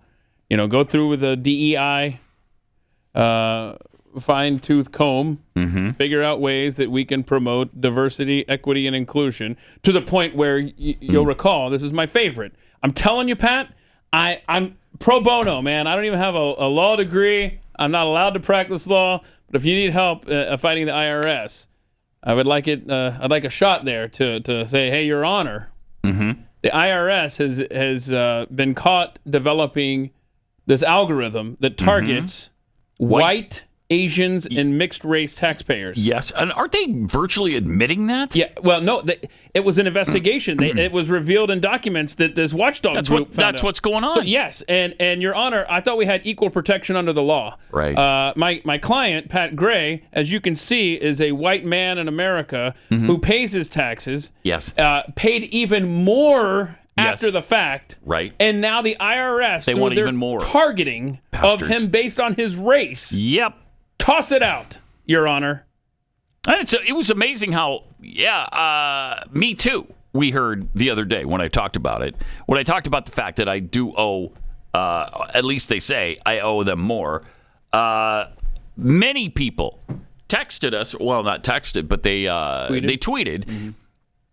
through with a DEI, fine-tooth comb, figure out ways that we can promote diversity, equity, and inclusion to the point where you'll recall. This is my favorite. I'm telling you, Pat. I'm pro bono, man. I don't even have a law degree. I'm not allowed to practice law. But if you need help fighting the IRS, I would like it. I'd like a shot there to say, hey, Your Honor, the IRS has been caught developing this algorithm that targets white, Asians, and mixed race taxpayers. Yes, and aren't they virtually admitting that? Yeah. Well, no, it was an investigation. It was revealed in documents that this watchdog group found That's out. What's going on. So yes, and Your Honor, I thought we had equal protection under the law. Right. My client, Pat Gray, as you can see, is a white man in America who pays his taxes. Yes. Paid even more after the fact. Right. And now the IRS, they want even more targeting of him based on his race. Yep. Toss it out, Your Honor. And it was amazing how, Me Too, we heard the other day when I talked about it. When I talked about the fact that I do owe, at least they say, I owe them more. Many people texted us, well, not texted, but they tweeted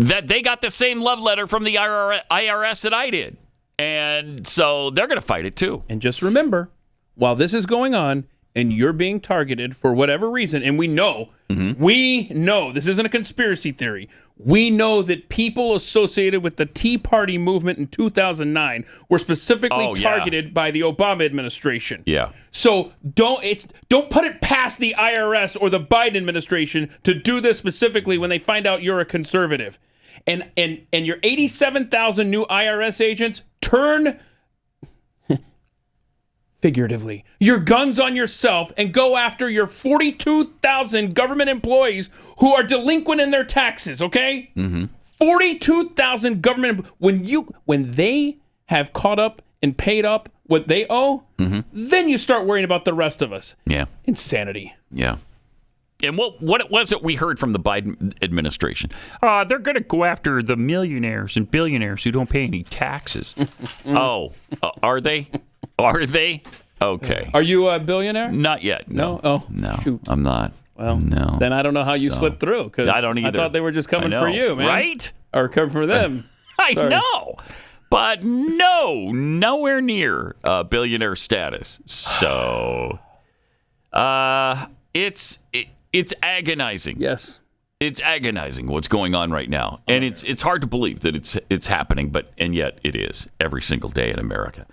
that they got the same love letter from the IRS that I did. And so they're going to fight it too. And just remember, while this is going on, and you're being targeted for whatever reason, and we know, this isn't a conspiracy theory. We know that people associated with the Tea Party movement in 2009 were specifically targeted by the Obama administration. Yeah. So don't put it past the IRS or the Biden administration to do this specifically when they find out you're a conservative. And your 87,000 new IRS agents turn figuratively your guns on yourself and go after your 42,000 government employees who are delinquent in their taxes, okay? 42,000 government when they have caught up and paid up what they owe, then you start worrying about the rest of us. Yeah. Insanity. Yeah. And what was it we heard from the Biden administration? They're going to go after the millionaires and billionaires who don't pay any taxes. Are they? Are they? Okay. Are you a billionaire? Not yet. No. Oh, no. Shoot. I'm not. Well, no. Then I don't know how you slipped through, because I don't either. I thought they were just coming for you, man. Right? Or coming for them. I know. but nowhere near billionaire status. So it's agonizing. Yes. It's agonizing what's going on right now. And it's hard to believe that it's happening, and yet it is every single day in America.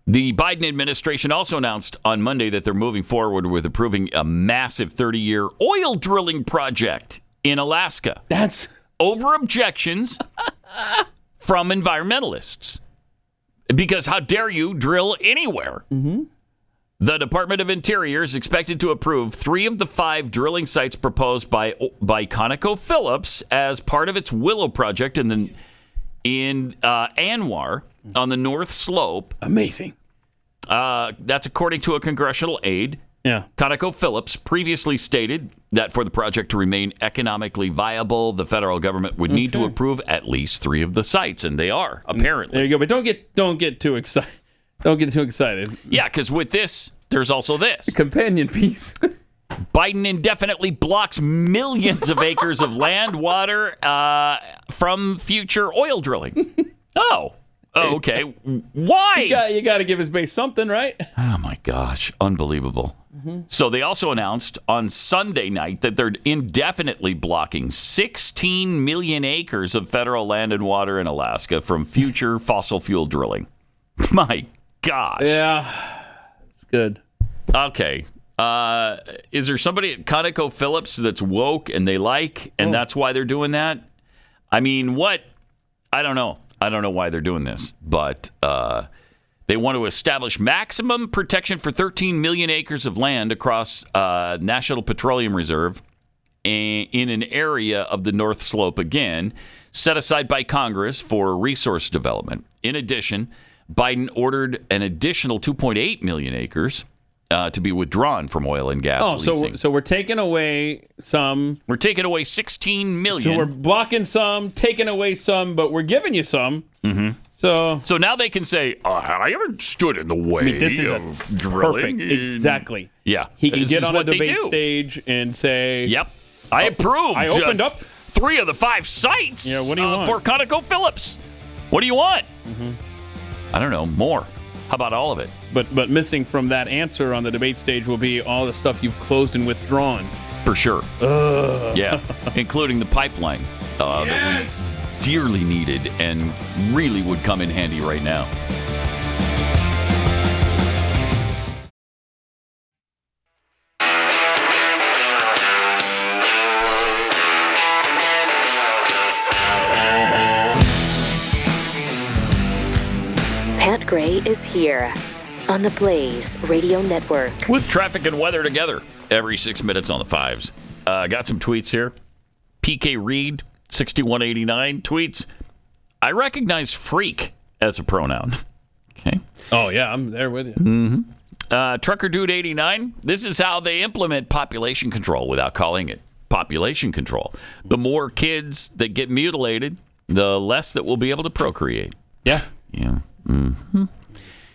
The Biden administration also announced on Monday that they're moving forward with approving a massive 30-year oil drilling project in Alaska. That's over objections from environmentalists. Because how dare you drill anywhere? Mm-hmm. The Department of Interior is expected to approve 3 of the 5 drilling sites proposed by ConocoPhillips as part of its Willow project in Anwar on the North Slope. Amazing. That's according to a congressional aide. Yeah. ConocoPhillips previously stated that for the project to remain economically viable, the federal government would need to approve at least 3 of the sites, and they are, apparently. There you go. But don't get too excited. Don't get too excited. Yeah, because with this, there's also this. A companion piece. Biden indefinitely blocks millions of acres of land, water from future oil drilling. Oh, okay. Why? You got to give his base something, right? Oh, my gosh. Unbelievable. Mm-hmm. So they also announced on Sunday night that they're indefinitely blocking 16 million acres of federal land and water in Alaska from future fossil fuel drilling. My gosh. Yeah. It's good. Okay. Is there somebody at ConocoPhillips that's woke and they like, and that's why they're doing that? I mean, what? I don't know. I don't know why they're doing this, but they want to establish maximum protection for 13 million acres of land across National Petroleum Reserve in an area of the North Slope, again, set aside by Congress for resource development. In addition, Biden ordered an additional 2.8 million acres to be withdrawn from oil and gas leasing. So we're taking away some. We're taking away 16 million. So we're blocking some, taking away some, but we're giving you some. Mm-hmm. So now they can say, I haven't stood in the way. I mean, this is drilling. Perfect. Exactly. Yeah. He can get on a debate stage and say, "Yep, I approved. I opened up 3 of the 5 sites. Yeah, what do you want? For ConocoPhillips? What do you want? Mm-hmm. I don't know. More. How about all of it? But missing from that answer on the debate stage will be all the stuff you've closed and withdrawn. For sure. Yeah, including the pipeline that we dearly needed and really would come in handy right now. Pat Gray is here on the Blaze Radio Network. With traffic and weather together every 6 minutes on the 5s. Got some tweets here. PK Reed, 6189, tweets, I recognize freak as a pronoun. Okay. Oh, yeah, I'm there with you. Mm-hmm. Trucker Dude 89, this is how they implement population control without calling it population control. The more kids that get mutilated, the less that we'll be able to procreate. Yeah. Yeah. Mm-hmm.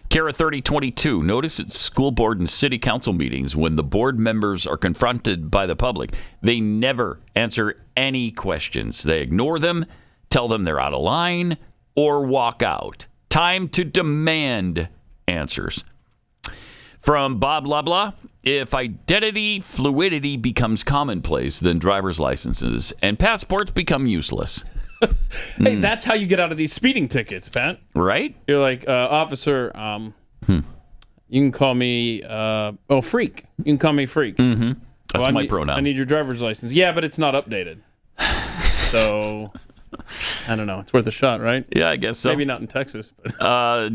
Kara 3022, notice at school board and city council meetings when the board members are confronted by the public, they never answer any questions. They ignore them, tell them they're out of line, or walk out. Time to demand answers. From Bob Labla, if identity fluidity becomes commonplace, then driver's licenses and passports become useless. Hey, that's how you get out of these speeding tickets, Pat. Right? You're like, officer, you can call me, freak. You can call me freak. Mm-hmm. That's my pronoun. I need your driver's license. Yeah, but it's not updated. So, I don't know. It's worth a shot, right? Yeah, I guess so. Maybe not in Texas. But.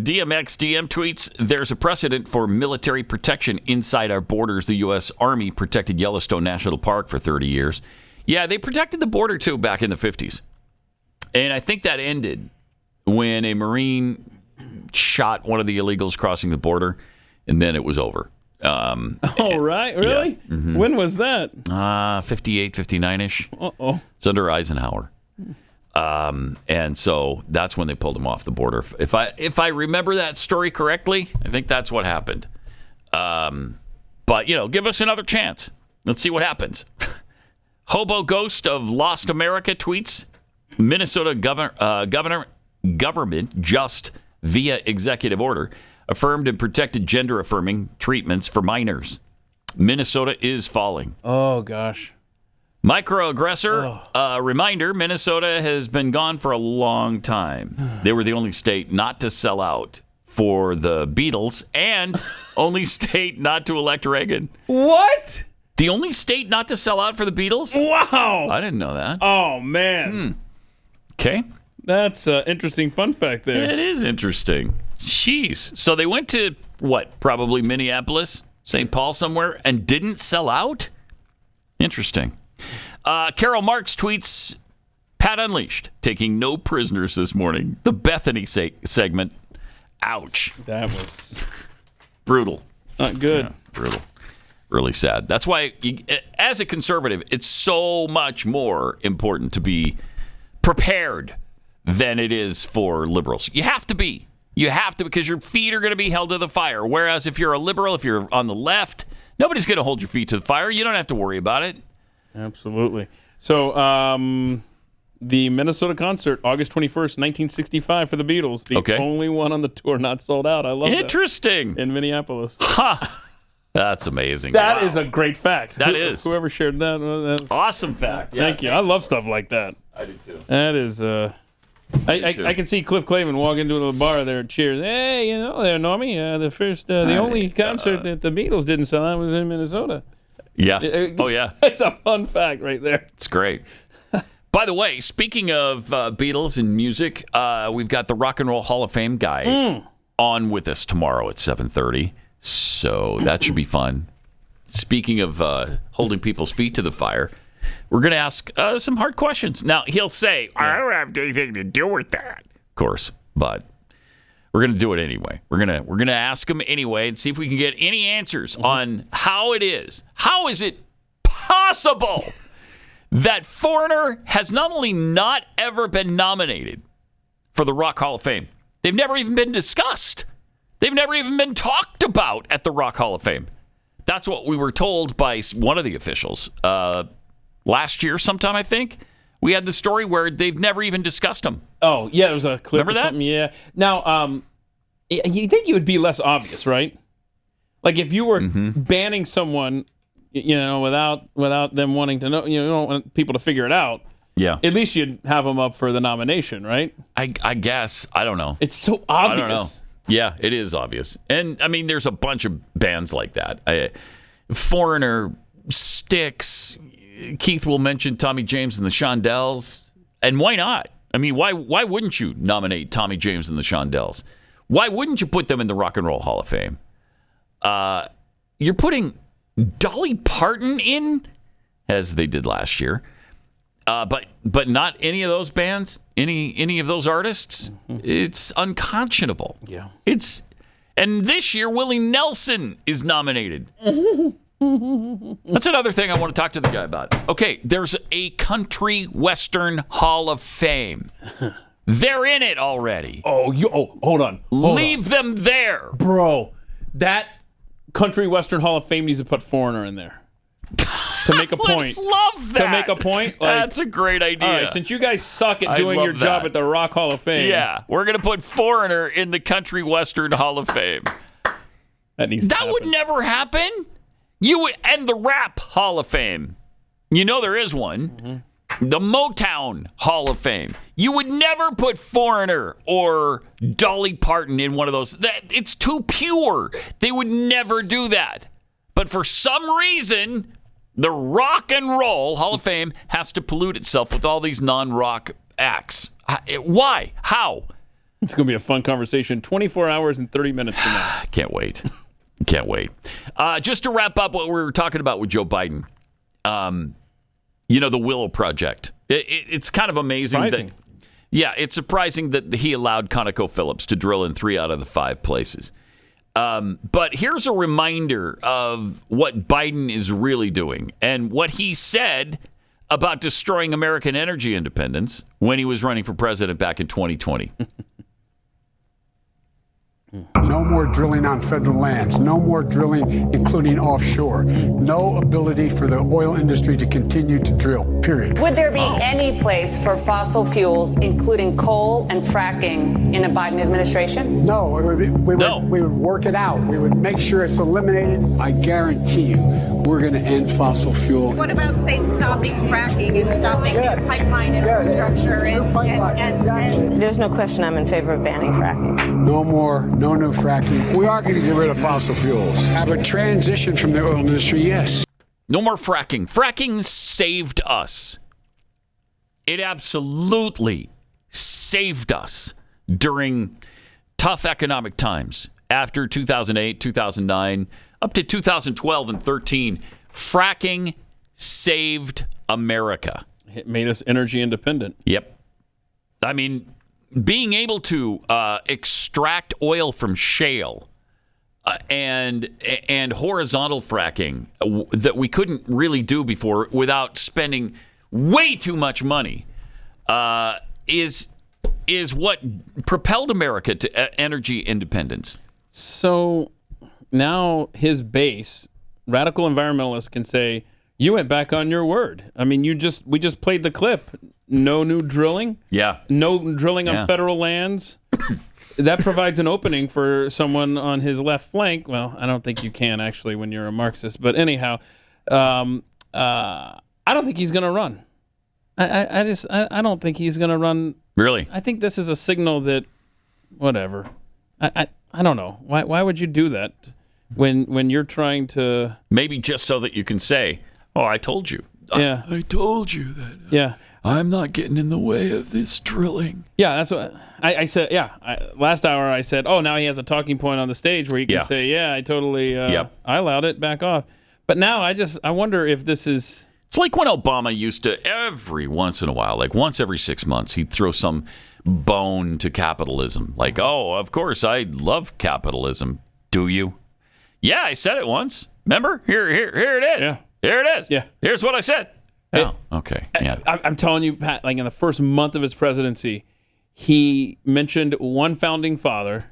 DMX tweets, there's a precedent for military protection inside our borders. The U.S. Army protected Yellowstone National Park for 30 years. Yeah, they protected the border, too, back in the 50s. And I think that ended when a Marine shot one of the illegals crossing the border, and then it was over. Oh, right? Really? Yeah. Mm-hmm. When was that? 58, 59-ish. Uh-oh. It's under Eisenhower. And so that's when they pulled him off the border. If I remember that story correctly, I think that's what happened. But, give us another chance. Let's see what happens. Hobo Ghost of Lost America tweets, Minnesota Governor government just via executive order affirmed and protected gender-affirming treatments for minors. Minnesota is falling. Oh, gosh. Microaggressor, reminder, Minnesota has been gone for a long time. They were the only state not to sell out for the Beatles and only state not to elect Reagan. What? The only state not to sell out for the Beatles? Wow. I didn't know that. Oh, man. Okay. That's an interesting fun fact there. It is interesting. Jeez. So they went to, what, probably Minneapolis, St. Paul somewhere, and didn't sell out? Interesting. Carol Marks tweets, Pat Unleashed, taking no prisoners this morning. The Bethany segment. Ouch. That was brutal. Not good. Yeah, brutal. Really sad. That's why, as a conservative, it's so much more important to be prepared than it is for liberals. You have to be. You have to, because your feet are going to be held to the fire. Whereas if you're a liberal, if you're on the left, nobody's going to hold your feet to the fire. You don't have to worry about it. Absolutely. So, the Minnesota concert, August 21st, 1965 for the Beatles. The only one on the tour not sold out. I love that. Interesting. In Minneapolis. That's amazing. That is a great fact. That is. Whoever shared that. That's awesome fact. Thank you. I love stuff like that. I do too. That is, I can see Cliff Clavin walk into the bar there and cheers. Hey, you know there, Normie. The only concert that the Beatles didn't sell out was in Minnesota. Yeah. Oh, yeah. It's a fun fact right there. It's great. By the way, speaking of Beatles and music, we've got the Rock and Roll Hall of Fame guy on with us tomorrow at 7:30. So that should be fun. Speaking of holding people's feet to the fire, we're going to ask some hard questions. Now, he'll say, I don't have anything to do with that. Of course, but we're going to do it anyway. We're going to ask him anyway and see if we can get any answers on how it is. How is it possible that Foreigner has not only not ever been nominated for the Rock Hall of Fame, they've never even been discussed. They've never even been talked about at the Rock Hall of Fame. That's what we were told by one of the officials last year sometime, I think. We had the story where they've never even discussed them. Oh, yeah, there was a clip Remember or that? something. Yeah. Now, you think it would be less obvious, right? Like if you were banning someone, you know, without them wanting to know, you don't want people to figure it out. Yeah. At least you'd have them up for the nomination, right? I guess. I don't know. It's so obvious. I don't know. Yeah, it is obvious. And, I mean, there's a bunch of bands like that. Foreigner, Styx, Keith will mention Tommy James and the Shondells. And why not? I mean, why wouldn't you nominate Tommy James and the Shondells? Why wouldn't you put them in the Rock and Roll Hall of Fame? You're putting Dolly Parton in, as they did last year. But not any of those bands, any of those artists. It's unconscionable. Yeah. And this year Willie Nelson is nominated. That's another thing I want to talk to the guy about. Okay, there's a country western Hall of Fame. They're in it already. Hold on. Leave them there, bro. That country western Hall of Fame needs to put Foreigner in there. To make a point. Love that. To make a point. That's a great idea. All right, since you guys suck at doing your job at the Rock Hall of Fame. Yeah, we're going to put Foreigner in the Country Western Hall of Fame. That would never happen. You would, and the Rap Hall of Fame. You know there is one. The Motown Hall of Fame. You would never put Foreigner or Dolly Parton in one of those. It's too pure. They would never do that. But for some reason, the Rock and Roll Hall of Fame has to pollute itself with all these non-rock acts. Why? How? It's going to be a fun conversation. 24 hours and 30 minutes from now. Can't wait. Can't wait. Just to wrap up what we were talking about with Joe Biden, the Willow Project. It's kind of amazing. Surprising. It's surprising that he allowed ConocoPhillips to drill in 3 out of the 5 places. But here's a reminder of what Biden is really doing and what he said about destroying American energy independence when he was running for president back in 2020. No more drilling on federal lands. No more drilling, including offshore. No ability for the oil industry to continue to drill, period. Would there be any place for fossil fuels, including coal and fracking, in a Biden administration? No, we would work it out. We would make sure it's eliminated. I guarantee you, we're going to end fossil fuel. What about, say, stopping fracking and stopping pipeline infrastructure? And There's no question I'm in favor of banning fracking. No more, no new fracking. We are going to get rid of fossil fuels. Have a transition from the oil industry, yes. No more fracking. Fracking saved us. It absolutely saved us during tough economic times. After 2008, 2009, up to 2012 and 13, fracking saved America. It made us energy independent. Yep. I mean, being able to extract oil from shale and horizontal fracking that we couldn't really do before without spending way too much money is what propelled America to energy independence. So now his base, radical environmentalists, can say, you went back on your word. I mean, we just played the clip. No new drilling. Yeah. No drilling on federal lands. That provides an opening for someone on his left flank. Well, I don't think you can actually when you're a Marxist. But anyhow, I don't think he's going to run. I don't think he's going to run. Really? I think this is a signal that, whatever. I don't know. Why would you do that when you're trying to? Maybe just so that you can say, "Oh, I told you." Yeah. I told you that. Yeah. I'm not getting in the way of this drilling. Yeah, that's what I said. Yeah, last hour I said, oh, now he has a talking point on the stage where he can say, yeah, I totally, I allowed it, back off. But now I wonder if this is. It's like when Obama used to, every once in a while, like once every 6 months, he'd throw some bone to capitalism. Like, oh, of course, I love capitalism. Do you? Yeah, I said it once. Remember? Here it is. Yeah. Here it is. Yeah. Here's what I said. Oh, okay. Yeah. I'm telling you, Pat, like in the first month of his presidency, he mentioned one founding father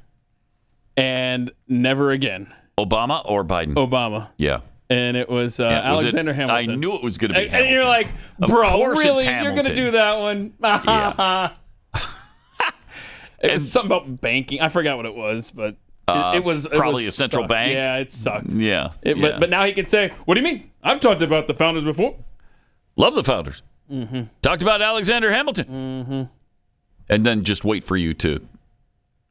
and never again. Obama or Biden? Obama. Yeah. And it was Alexander Hamilton. I knew it was going to be Hamilton. And you're like, bro, really? You're going to do that one? Yeah. It was something about banking. I forgot what it was, but it was probably a central bank. Yeah, it sucked. Yeah. But now he could say, what do you mean? I've talked about the founders before. Love the founders. Mm-hmm. Talked about Alexander Hamilton. Mm-hmm. And then just wait for you to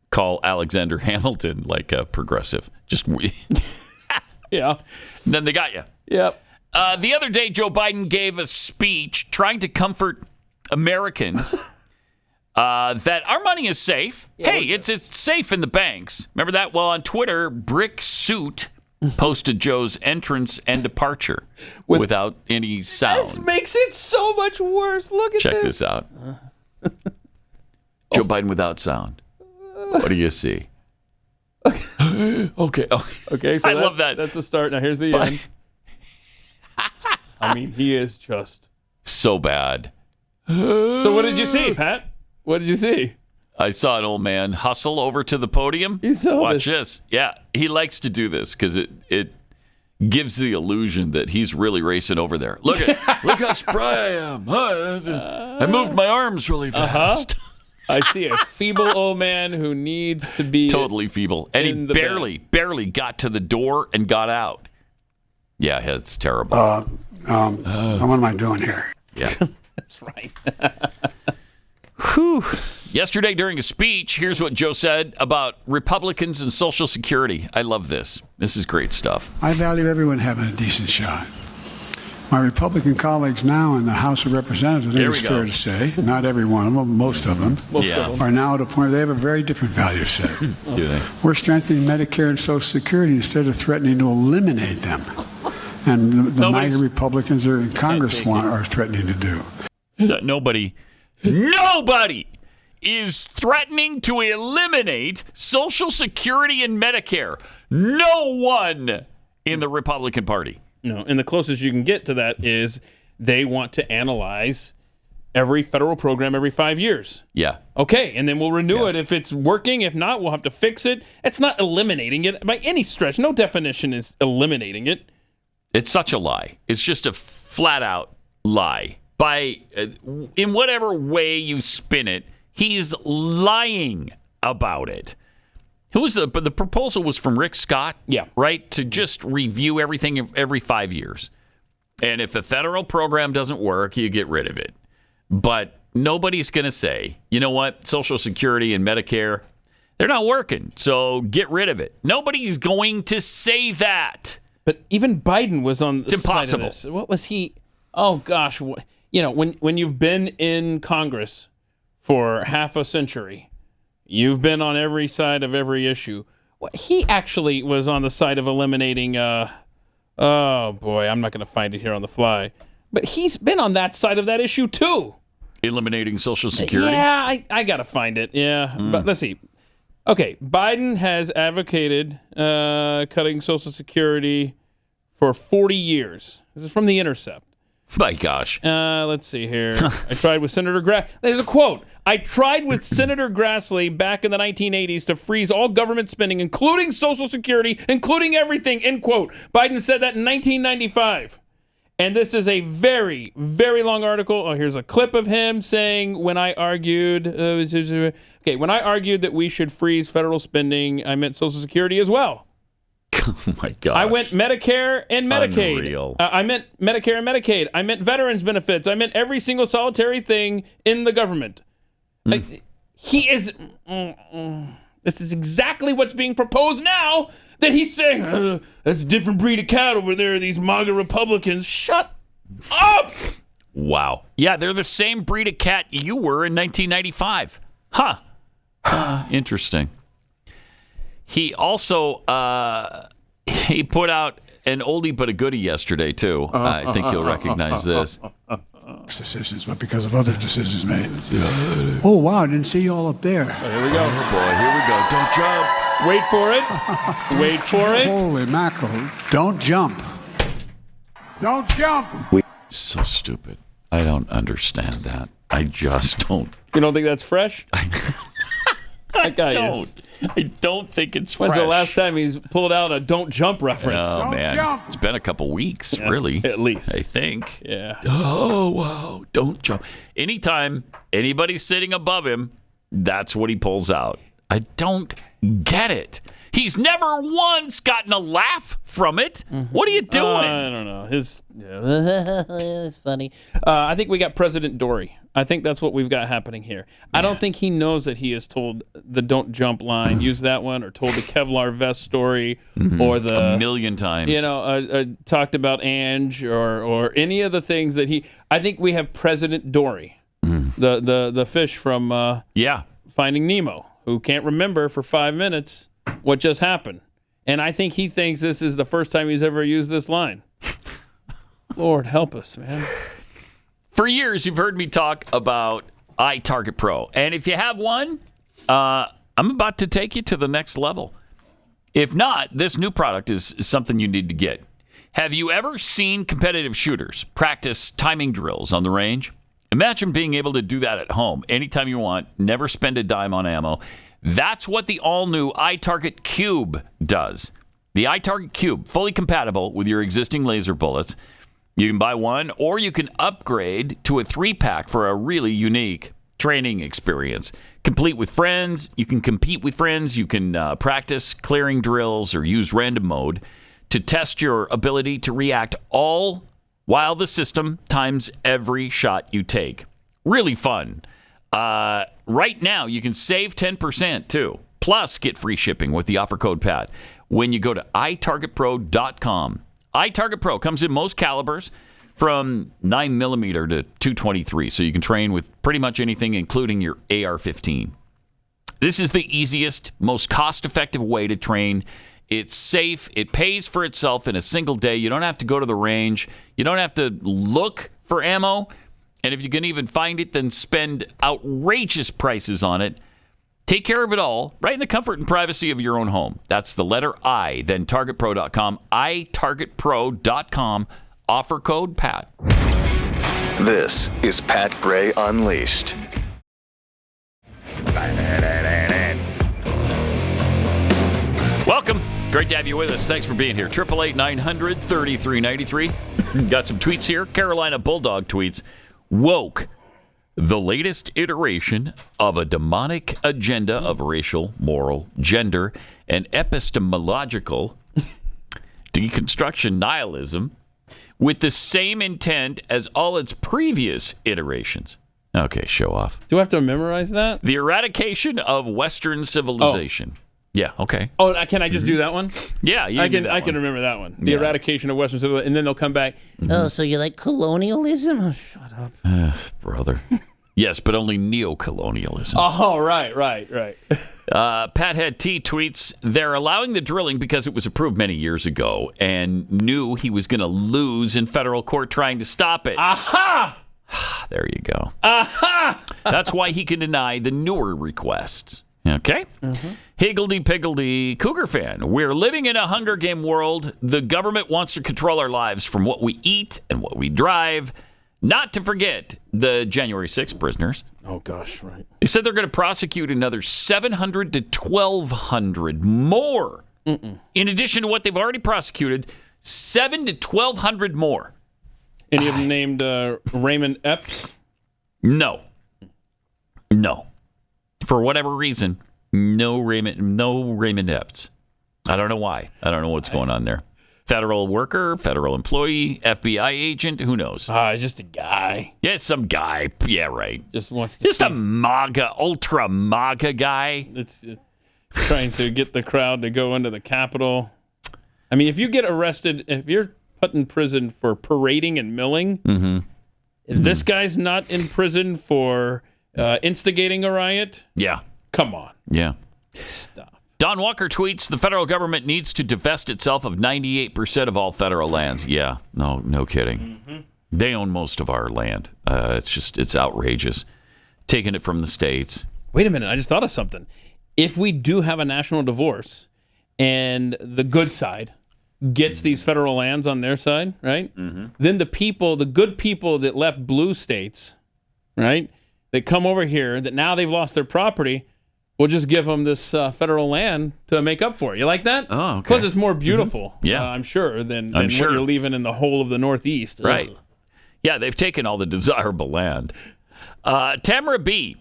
call Alexander Hamilton like a progressive. Just yeah. And then they got you. Yep. The other day, Joe Biden gave a speech trying to comfort Americans that our money is safe. Yeah, hey, it's safe in the banks. Remember that? Well, on Twitter, Brick Suit posted Joe's entrance and departure without any sound. This makes it so much worse. Look at Check this out. Joe Biden without sound. What do you see? Okay. So I love that. That's the start. Now here's the end. I mean, he is just so bad. So what did you see, Pat? What did you see? I saw an old man hustle over to the podium. You saw Watch this. Yeah, he likes to do this because it gives the illusion that he's really racing over there. Look how spry I am. I moved my arms really fast. I see a feeble old man who needs to be totally feeble, and he barely got to the door and got out. Yeah, it's terrible. What am I doing here? Yeah, that's right. Whew. Yesterday during a speech, here's what Joe said about Republicans and Social Security. I love this. This is great stuff. I value everyone having a decent shot. My Republican colleagues now in the House of Representatives, I think it's fair to say, not every one of them, most of them, are now at a point where they have a very different value set. Do they? We're strengthening Medicare and Social Security instead of threatening to eliminate them. And the mighty Republicans are in Congress are threatening to do. Nobody is threatening to eliminate Social Security and Medicare. No one in the Republican Party. No, and the closest you can get to that is they want to analyze every federal program every 5 years. Yeah. Okay, and then we'll renew it if it's working. If not, we'll have to fix it. It's not eliminating it by any stretch. No definition is eliminating it. It's such a lie. It's just a flat-out lie. In whatever way you spin it, he's lying about it. The proposal was from Rick Scott, right? To just review everything every 5 years. And if a federal program doesn't work, you get rid of it. But nobody's going to say, you know what, Social Security and Medicare, they're not working, so get rid of it. Nobody's going to say that. But even Biden was on the It's side impossible. of this. What was he? Oh, gosh. When you've been in Congress for half a century, you've been on every side of every issue. He actually was on the side of eliminating, oh, boy, I'm not going to find it here on the fly. But he's been on that side of that issue, too. Eliminating Social Security? Yeah, I got to find it. Yeah, but let's see. Okay, Biden has advocated cutting Social Security for 40 years. This is from The Intercept. My gosh. Let's see here. I tried with Senator Grassley. There's a quote. I tried with Senator Grassley back in the 1980s to freeze all government spending, including Social Security, including everything, end quote. Biden said that in 1995. And this is a very, very long article. Oh, here's a clip of him saying, when I argued that we should freeze federal spending, I meant Social Security as well. Oh, my God. I went Medicare and Medicaid. Unreal. I meant Medicare and Medicaid. I meant veterans benefits. I meant every single solitary thing in the government. He is... This is exactly what's being proposed now, that he's saying, that's a different breed of cat over there, these MAGA Republicans. Shut up! Wow. Yeah, they're the same breed of cat you were in 1995. Huh. Interesting. He also he put out an oldie but a goodie yesterday, too. I think you'll recognize this. Decisions, but because of other decisions made. Oh, wow, I didn't see you all up there. Here we go. Oh, boy, here we go. Don't jump. Wait for it. Wait for it. Holy mackerel. Don't jump. Don't jump. So stupid. I don't understand that. I just don't. You don't think that's fresh? I don't think it's fresh. When's the last time he's pulled out a don't jump reference? Oh, Don't man. jump. It's been a couple weeks, really. At least. I think. Yeah. Oh, wow. Don't jump. Anytime anybody's sitting above him, that's what he pulls out. I don't get it. He's never once gotten a laugh from it. What are you doing? I don't know. It's funny. I think we got President Dory. I think that's what we've got happening here. I don't think he knows that he has told the don't jump line, use that one, or told the Kevlar vest story, or the... A million times. Talked about Ange, or any of the things that he... I think we have President Dory, the fish from Finding Nemo, who can't remember for 5 minutes what just happened. And I think he thinks this is the first time he's ever used this line. Lord, help us, man. For years, you've heard me talk about iTarget Pro. And if you have one, I'm about to take you to the next level. If not, this new product is something you need to get. Have you ever seen competitive shooters practice timing drills on the range? Imagine being able to do that at home anytime you want, never spend a dime on ammo. That's what the all-new iTarget Cube does. The iTarget Cube, fully compatible with your existing laser bullets. You can buy one, or you can upgrade to a 3-pack for a really unique training experience. Complete with friends, you can compete with friends, you can practice clearing drills or use random mode to test your ability to react, all while the system times every shot you take. Really fun. Right now, you can save 10% too. Plus, get free shipping with the offer code PAT when you go to itargetpro.com. iTarget Pro comes in most calibers from 9mm to 223, so you can train with pretty much anything, including your AR-15. This is the easiest, most cost-effective way to train. It's safe. It pays for itself in a single day. You don't have to go to the range. You don't have to look for ammo. And if you can even find it, then spend outrageous prices on it. Take care of it all right in the comfort and privacy of your own home. That's the letter I, then targetpro.com, itargetpro.com, offer code PAT. This is Pat Gray Unleashed. Welcome. Great to have you with us. Thanks for being here. 888-900-3393. Got some tweets here. Carolina Bulldog tweets. Woke, the latest iteration of a demonic agenda of racial, moral, gender, and epistemological deconstruction nihilism with the same intent as all its previous iterations. Okay, show off. Do I have to memorize that? The eradication of Western civilization. Oh. Yeah, okay. Oh, can I just do that one? Yeah, I can remember that one. The eradication of Western civilization, and then they'll come back. Oh, so you like colonialism? Oh, shut up. Brother. Yes, but only neo-colonialism. Oh, right. Pathead T tweets, they're allowing the drilling because it was approved many years ago and knew he was going to lose in federal court trying to stop it. Aha! There you go. Aha! That's why he can deny the newer requests. Okay? Mm-hmm. Higgledy-piggledy Cougar fan. We're living in a Hunger Game world. The government wants to control our lives from what we eat and what we drive. Not to forget the January 6th prisoners. Oh, gosh, right. They said they're going to prosecute another 700 to 1,200 more. In addition to what they've already prosecuted, 700 to 1,200 more. Any of them named Raymond Epps? No. For whatever reason, no Raymond Epps. I don't know why. I don't know what's going on there. Federal worker, federal employee, FBI agent, who knows? Just a guy. Yeah, some guy. Yeah, right. Just wants to a MAGA, ultra MAGA guy. It's trying to get the crowd to go into the Capitol. I mean, if you get arrested, if you're put in prison for parading and milling, this guy's not in prison for instigating a riot? Yeah. Come on. Yeah. Stop. Don Walker tweets, the federal government needs to divest itself of 98% of all federal lands. Yeah, no kidding. They own most of our land. It's outrageous. Taking it from the states. Wait a minute, I just thought of something. If we do have a national divorce and the good side gets these federal lands on their side, right? Then the good people that left blue states, right, that come over here, that now they've lost their property, we'll just give them this federal land to make up for it. You like that? Oh, okay. Because it's more beautiful, Yeah. I'm sure, than I'm what sure. you're leaving in the whole of the Northeast. Right. Ugh. Yeah, they've taken all the desirable land. Tamara B.,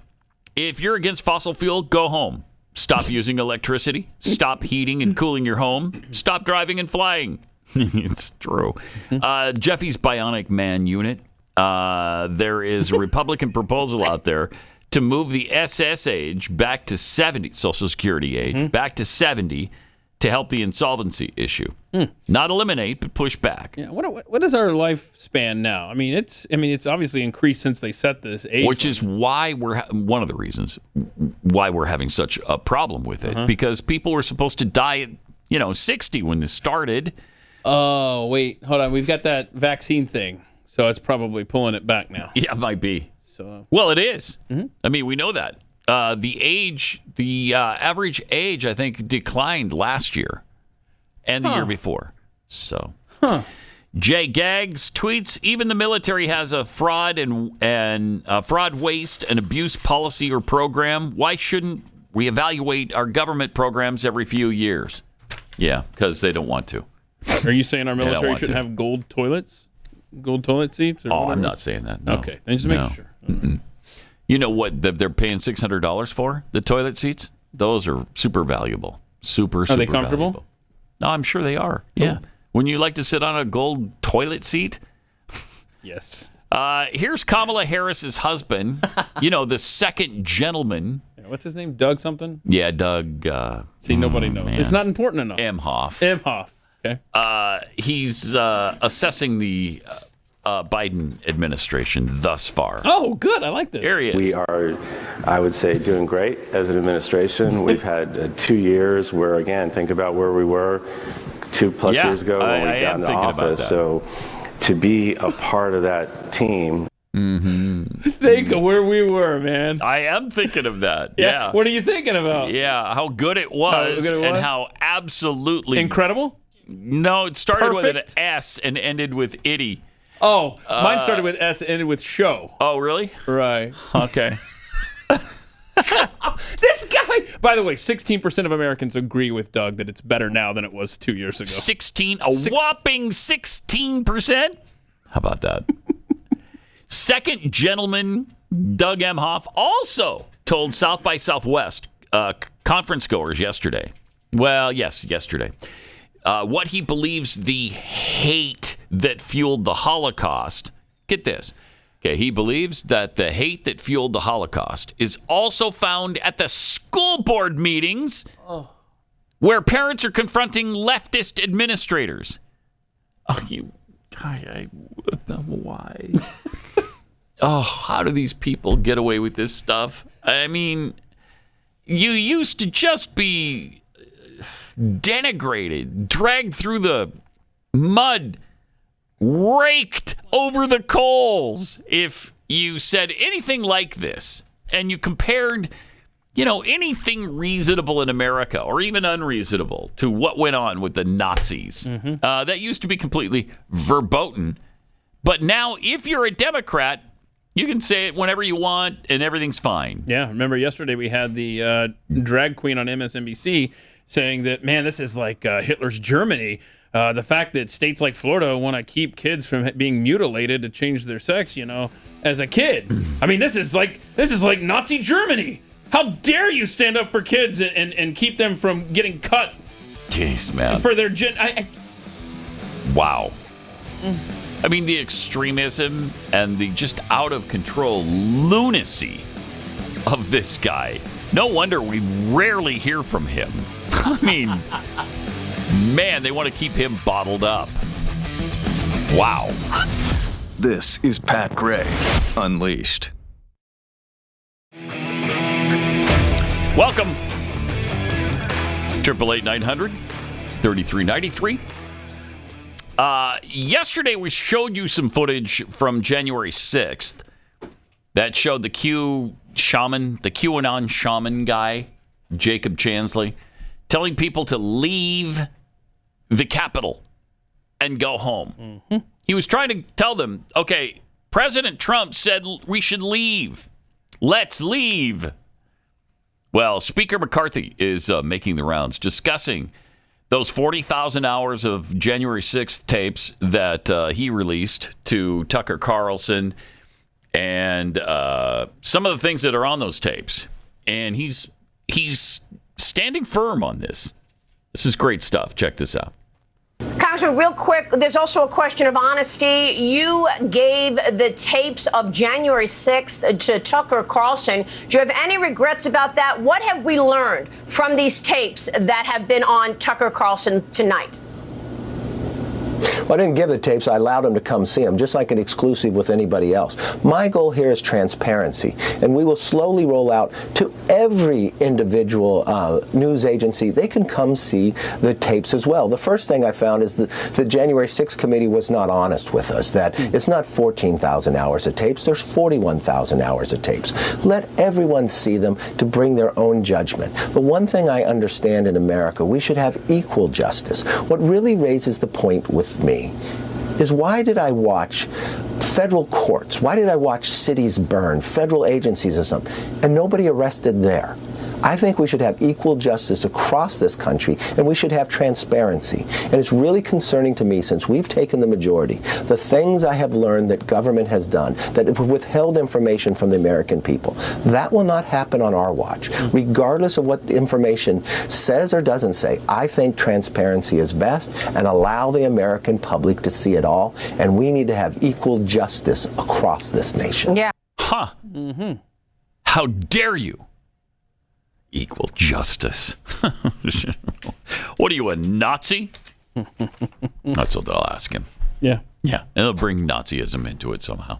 if you're against fossil fuel, go home. Stop using electricity. Stop heating and cooling your home. Stop driving and flying. It's true. Jeffy's Bionic Man Unit. There is a Republican proposal out there to move the SS age back to 70, Social Security age, back to 70 to help the insolvency issue. Not eliminate, but push back. Yeah. What is our lifespan now? I mean, it's obviously increased since they set this age. Which is why one of the reasons why we're having such a problem with it, because people were supposed to die at 60 when this started. Oh, wait, hold on. We've got that vaccine thing, so it's probably pulling it back now. Yeah, it might be. So, well, it is. I mean, we know that. The average age, I think, declined last year and the year before. So, Jay Gags tweets, even the military has a fraud and fraud, waste, and abuse policy or program. Why shouldn't we evaluate our government programs every few years? Yeah, because they don't want to. Are you saying our military shouldn't have gold toilets? Gold toilet seats? Or whatever? I'm not saying that. No. Okay, then just make sure. You know what they're paying $600 for? The toilet seats? Those are super valuable. Super Are they comfortable? Valuable. No, I'm sure they are. Yeah. Wouldn't you like to sit on a gold toilet seat? Yes. Here's Kamala Harris's husband, the second gentleman. What's his name? Doug something? Yeah, Doug. See, nobody knows. Man. It's not important enough. Emhoff. Okay. He's assessing the Biden administration thus far. Oh, good. I like this. There he is. We are, I would say, doing great as an administration. We've had 2 years where, again, think about where we were 2+ years ago when we got into office. So to be a part of that team. Think of where we were, man. I am thinking of that. Yeah. What are you thinking about? Yeah, how good it was and how absolutely incredible. No, it started with an S and ended with itty. Oh, mine started with S, ended with show. Oh, really? Right. Okay. This guy, by the way, 16% of Americans agree with Doug that it's better now than it was 2 years ago. Whopping 16%? How about that? Second gentleman, Doug Emhoff, also told South by Southwest conference goers yesterday, what he believes the hate that fueled the Holocaust. Get this. Okay, he believes that the hate that fueled the Holocaust is also found at the school board meetings where parents are confronting leftist administrators. Why? How do these people get away with this stuff? I mean, you used to just be denigrated, dragged through the mud, raked over the coals if you said anything like this and you compared, anything reasonable in America or even unreasonable to what went on with the Nazis. That used to be completely verboten. But now, if you're a Democrat, you can say it whenever you want and everything's fine. Yeah, remember yesterday we had the drag queen on MSNBC saying that, man, this is like Hitler's Germany. The fact that states like Florida want to keep kids from being mutilated to change their sex, as a kid. I mean, this is like Nazi Germany. How dare you stand up for kids and keep them from getting cut? Jeez, man. For their Wow. I mean, the extremism and the just out of control lunacy of this guy. No wonder we rarely hear from him. I mean, man, they want to keep him bottled up. Wow. This is Pat Gray Unleashed. Welcome. 888-900-3393. Yesterday we showed you some footage from January 6th that showed the QAnon shaman guy, Jacob Chansley, telling people to leave the Capitol and go home. He was trying to tell them, okay, President Trump said we should leave. Let's leave. Well, Speaker McCarthy is making the rounds, discussing those 40,000 hours of January 6th tapes that he released to Tucker Carlson and some of the things that are on those tapes. And he's standing firm on this. This is great stuff. Check this out. Congressman, real quick, there's also a question of honesty. You gave the tapes of January 6th to Tucker Carlson. Do you have any regrets about that? What have we learned from these tapes that have been on Tucker Carlson tonight? Well, I didn't give the tapes. I allowed them to come see them, just like an exclusive with anybody else. My goal here is transparency, and we will slowly roll out to every individual news agency. They can come see the tapes as well. The first thing I found is that the January 6th committee was not honest with us, that it's not 14,000 hours of tapes, there's 41,000 hours of tapes. Let everyone see them to bring their own judgment. The one thing I understand in America, we should have equal justice. What really raises the point with me is, why did I watch federal courts? Why did I watch cities burn, federal agencies or something, and nobody arrested there? I think we should have equal justice across this country, and we should have transparency. And it's really concerning to me, since we've taken the majority, the things I have learned that government has done, that it withheld information from the American people. That will not happen on our watch. Regardless of what the information says or doesn't say, I think transparency is best, and allow the American public to see it all. And we need to have equal justice across this nation. Yeah. Huh. How dare you? Equal justice. What are you, a Nazi? That's what they'll ask him. Yeah. Yeah. And they'll bring Nazism into it somehow.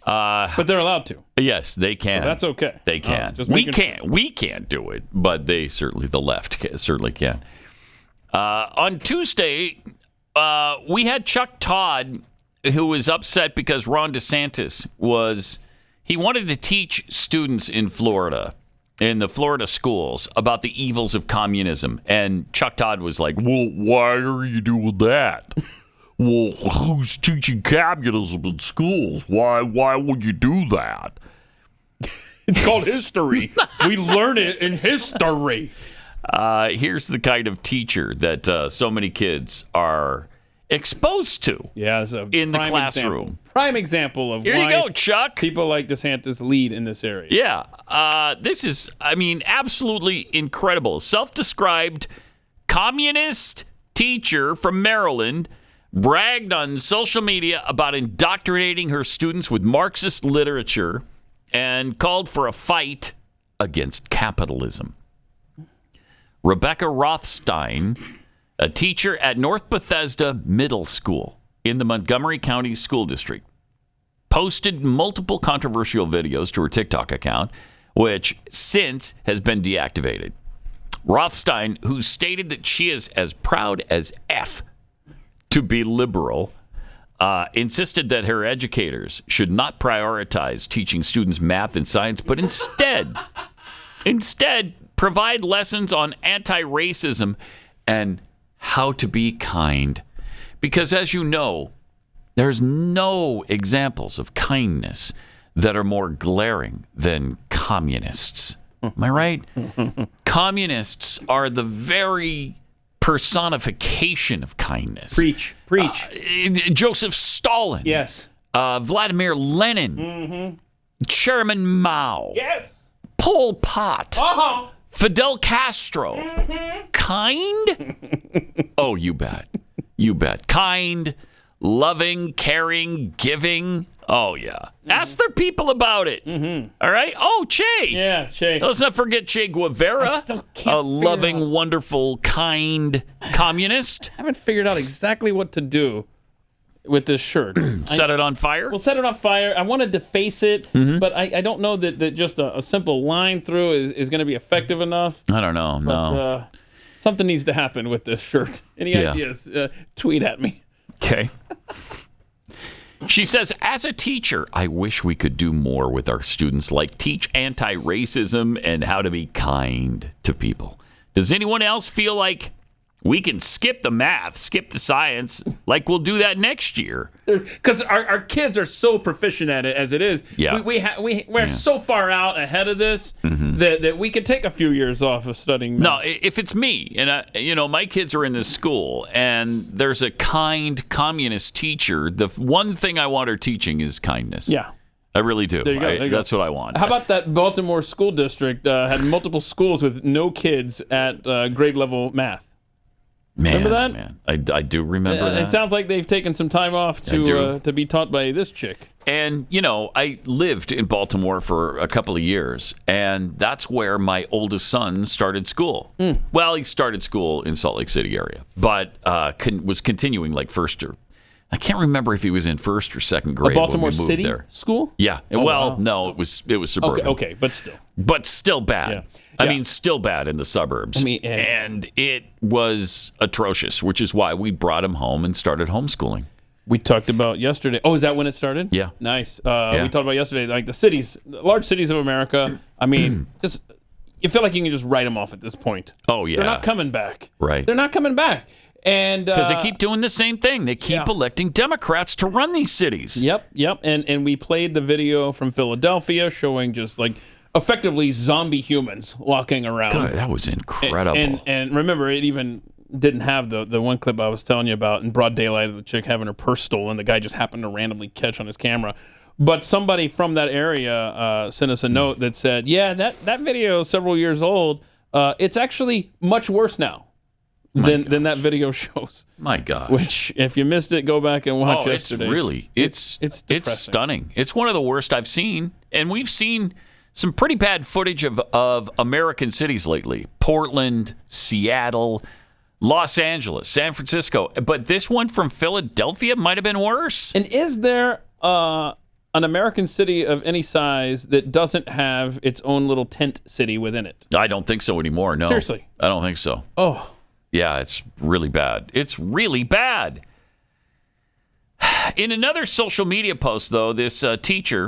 But they're allowed to. Yes, they can. So that's okay. They can. We can't do it, but the left certainly can. On Tuesday, we had Chuck Todd, who was upset because Ron DeSantis he wanted to teach students in Florida, in the Florida schools, about the evils of communism. And Chuck Todd was like, well, why are you doing that? well, who's teaching capitalism in schools? Why would you do that? It's called history. We learn it in history. Here's the kind of teacher that so many kids are exposed to in the classroom. Prime example of Here why you go, Chuck. People like DeSantis lead in this area. Yeah. This is, absolutely incredible. Self-described communist teacher from Maryland bragged on social media about indoctrinating her students with Marxist literature and called for a fight against capitalism. Rebecca Rothstein, a teacher at North Bethesda Middle School in the Montgomery County School District, posted multiple controversial videos to her TikTok account, which since has been deactivated. Rothstein, who stated that she is as proud as F to be liberal, insisted that her educators should not prioritize teaching students math and science, but instead provide lessons on anti-racism and how to be kind. Because as you know, there's no examples of kindness that are more glaring than communists. Am I right? Communists are the very personification of kindness. Preach. Joseph Stalin. Yes. Vladimir Lenin. Mm-hmm. Chairman Mao. Yes. Pol Pot. Uh-huh. Fidel Castro. Mm-hmm. Kind? Oh, you bet. You bet. Kind, loving, caring, giving. Oh, yeah. Mm-hmm. Ask their people about it. Mm-hmm. All right? Oh, Che. Yeah, Che. Let's not forget Che Guevara, a loving, wonderful, kind communist. I haven't figured out exactly what to do with this shirt. Set it on fire? We'll set it on fire. I want to deface it, but I don't know that just a simple line through is going to be effective enough. I don't know. But, something needs to happen with this shirt. Any ideas? Tweet at me. Okay. She says, as a teacher, I wish we could do more with our students, like teach anti-racism and how to be kind to people. Does anyone else feel like we can skip the math, skip the science, like we'll do that next year? Because our kids are so proficient at it as it is. Yeah. We're so far out ahead of this that we could take a few years off of studying math. No, if it's me, and my kids are in this school, and there's a kind communist teacher, the one thing I want her teaching is kindness. Yeah. I really do. There you go. That's what I want. How about that Baltimore school district had multiple schools with no kids at grade level math? Remember that? Man. I do remember that. It sounds like they've taken some time off to be taught by this chick. And, I lived in Baltimore for a couple of years, and that's where my oldest son started school. Well, he started school in Salt Lake City area, but was continuing like first or... I can't remember if he was in first or second grade. A Baltimore when we moved City there. School? Yeah. No, it was suburban. Okay, but still. But still bad. Yeah. I mean, still bad in the suburbs. And it was atrocious, which is why we brought him home and started homeschooling. We talked about yesterday. Oh, is that when it started? Yeah. Nice. We talked about yesterday, like the large cities of America. I mean, just you feel like you can just write them off at this point. Oh, yeah. They're not coming back. Right. They're not coming back. And because they keep doing the same thing. They keep electing Democrats to run these cities. Yep. And we played the video from Philadelphia showing just like effectively zombie humans walking around. God, that was incredible. And remember, it even didn't have the one clip I was telling you about in broad daylight of the chick having her purse stolen. The guy just happened to randomly catch on his camera. But somebody from that area sent us a note that said, yeah, that video is several years old. It's actually much worse now. Than that video shows. My God. Which, if you missed it, go back and watch yesterday. It's stunning. It's one of the worst I've seen. And we've seen some pretty bad footage of American cities lately. Portland, Seattle, Los Angeles, San Francisco. But this one from Philadelphia might have been worse. And is there an American city of any size that doesn't have its own little tent city within it? I don't think so anymore, no. Seriously? I don't think so. Oh. Yeah, it's really bad. It's really bad. In another social media post, though, this teacher,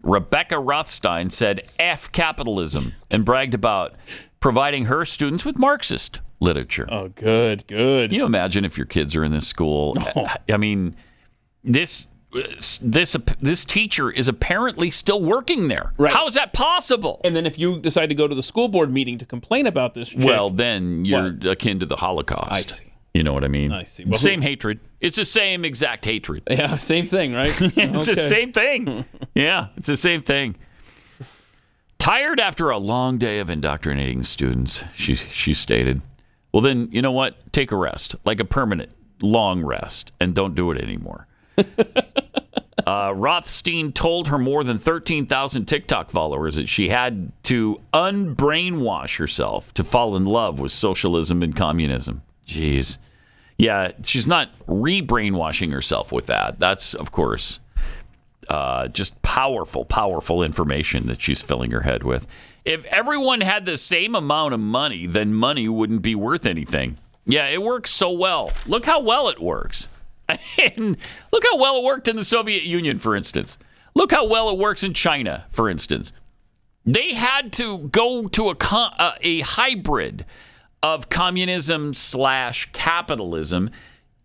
Rebecca Rothstein, said F capitalism and bragged about providing her students with Marxist literature. Oh, good. Can you imagine if your kids are in this school? No. I mean, this teacher is apparently still working there. Right. How is that possible? And then if you decide to go to the school board meeting to complain about this chick, well, then you're akin to the Holocaust. I see. You know what I mean? I see. Well, same hatred. It's the same exact hatred. Yeah, same thing, right? It's the same thing. Yeah, it's the same thing. Tired after a long day of indoctrinating students, she stated. Well, then, you know what? Take a rest, like a permanent long rest, and don't do it anymore. Rothstein told her more than 13,000 TikTok followers that she had to unbrainwash herself to fall in love with socialism and communism. Jeez. Yeah, she's not re-brainwashing herself with that. That's, of course, just powerful information that she's filling her head with. If everyone had the same amount of money, then money wouldn't be worth anything. Yeah, it works so well. Look how well it works. And look how well it worked in the Soviet Union, for instance. Look how well it works in China, for instance. They had to go to a hybrid of communism / capitalism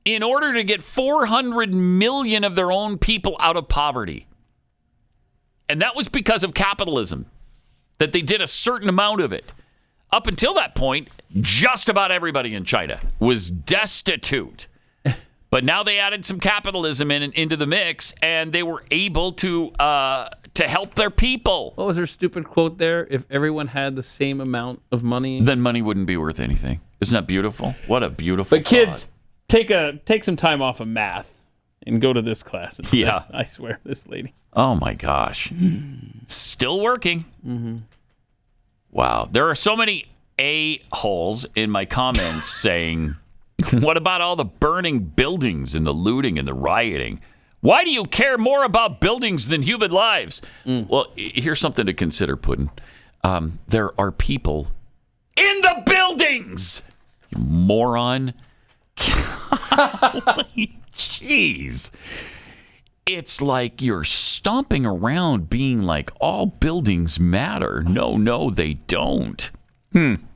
in order to get 400 million of their own people out of poverty. And that was because of capitalism, that they did a certain amount of it. Up until that point, just about everybody in China was destitute. But now they added some capitalism into the mix, and they were able to help their people. What was her stupid quote there? If everyone had the same amount of money, then money wouldn't be worth anything. Isn't that beautiful? What a beautiful But kids, take some time off of math and go to this class instead. Yeah. I swear, this lady. Oh, my gosh. Still working. Mm-hmm. Wow. There are so many a-holes in my comments saying, what about all the burning buildings and the looting and the rioting? Why do you care more about buildings than human lives? Well, here's something to consider, Puddin'. There are people in the buildings, you moron. Jeez. It's like you're stomping around being like, all buildings matter. No, they don't.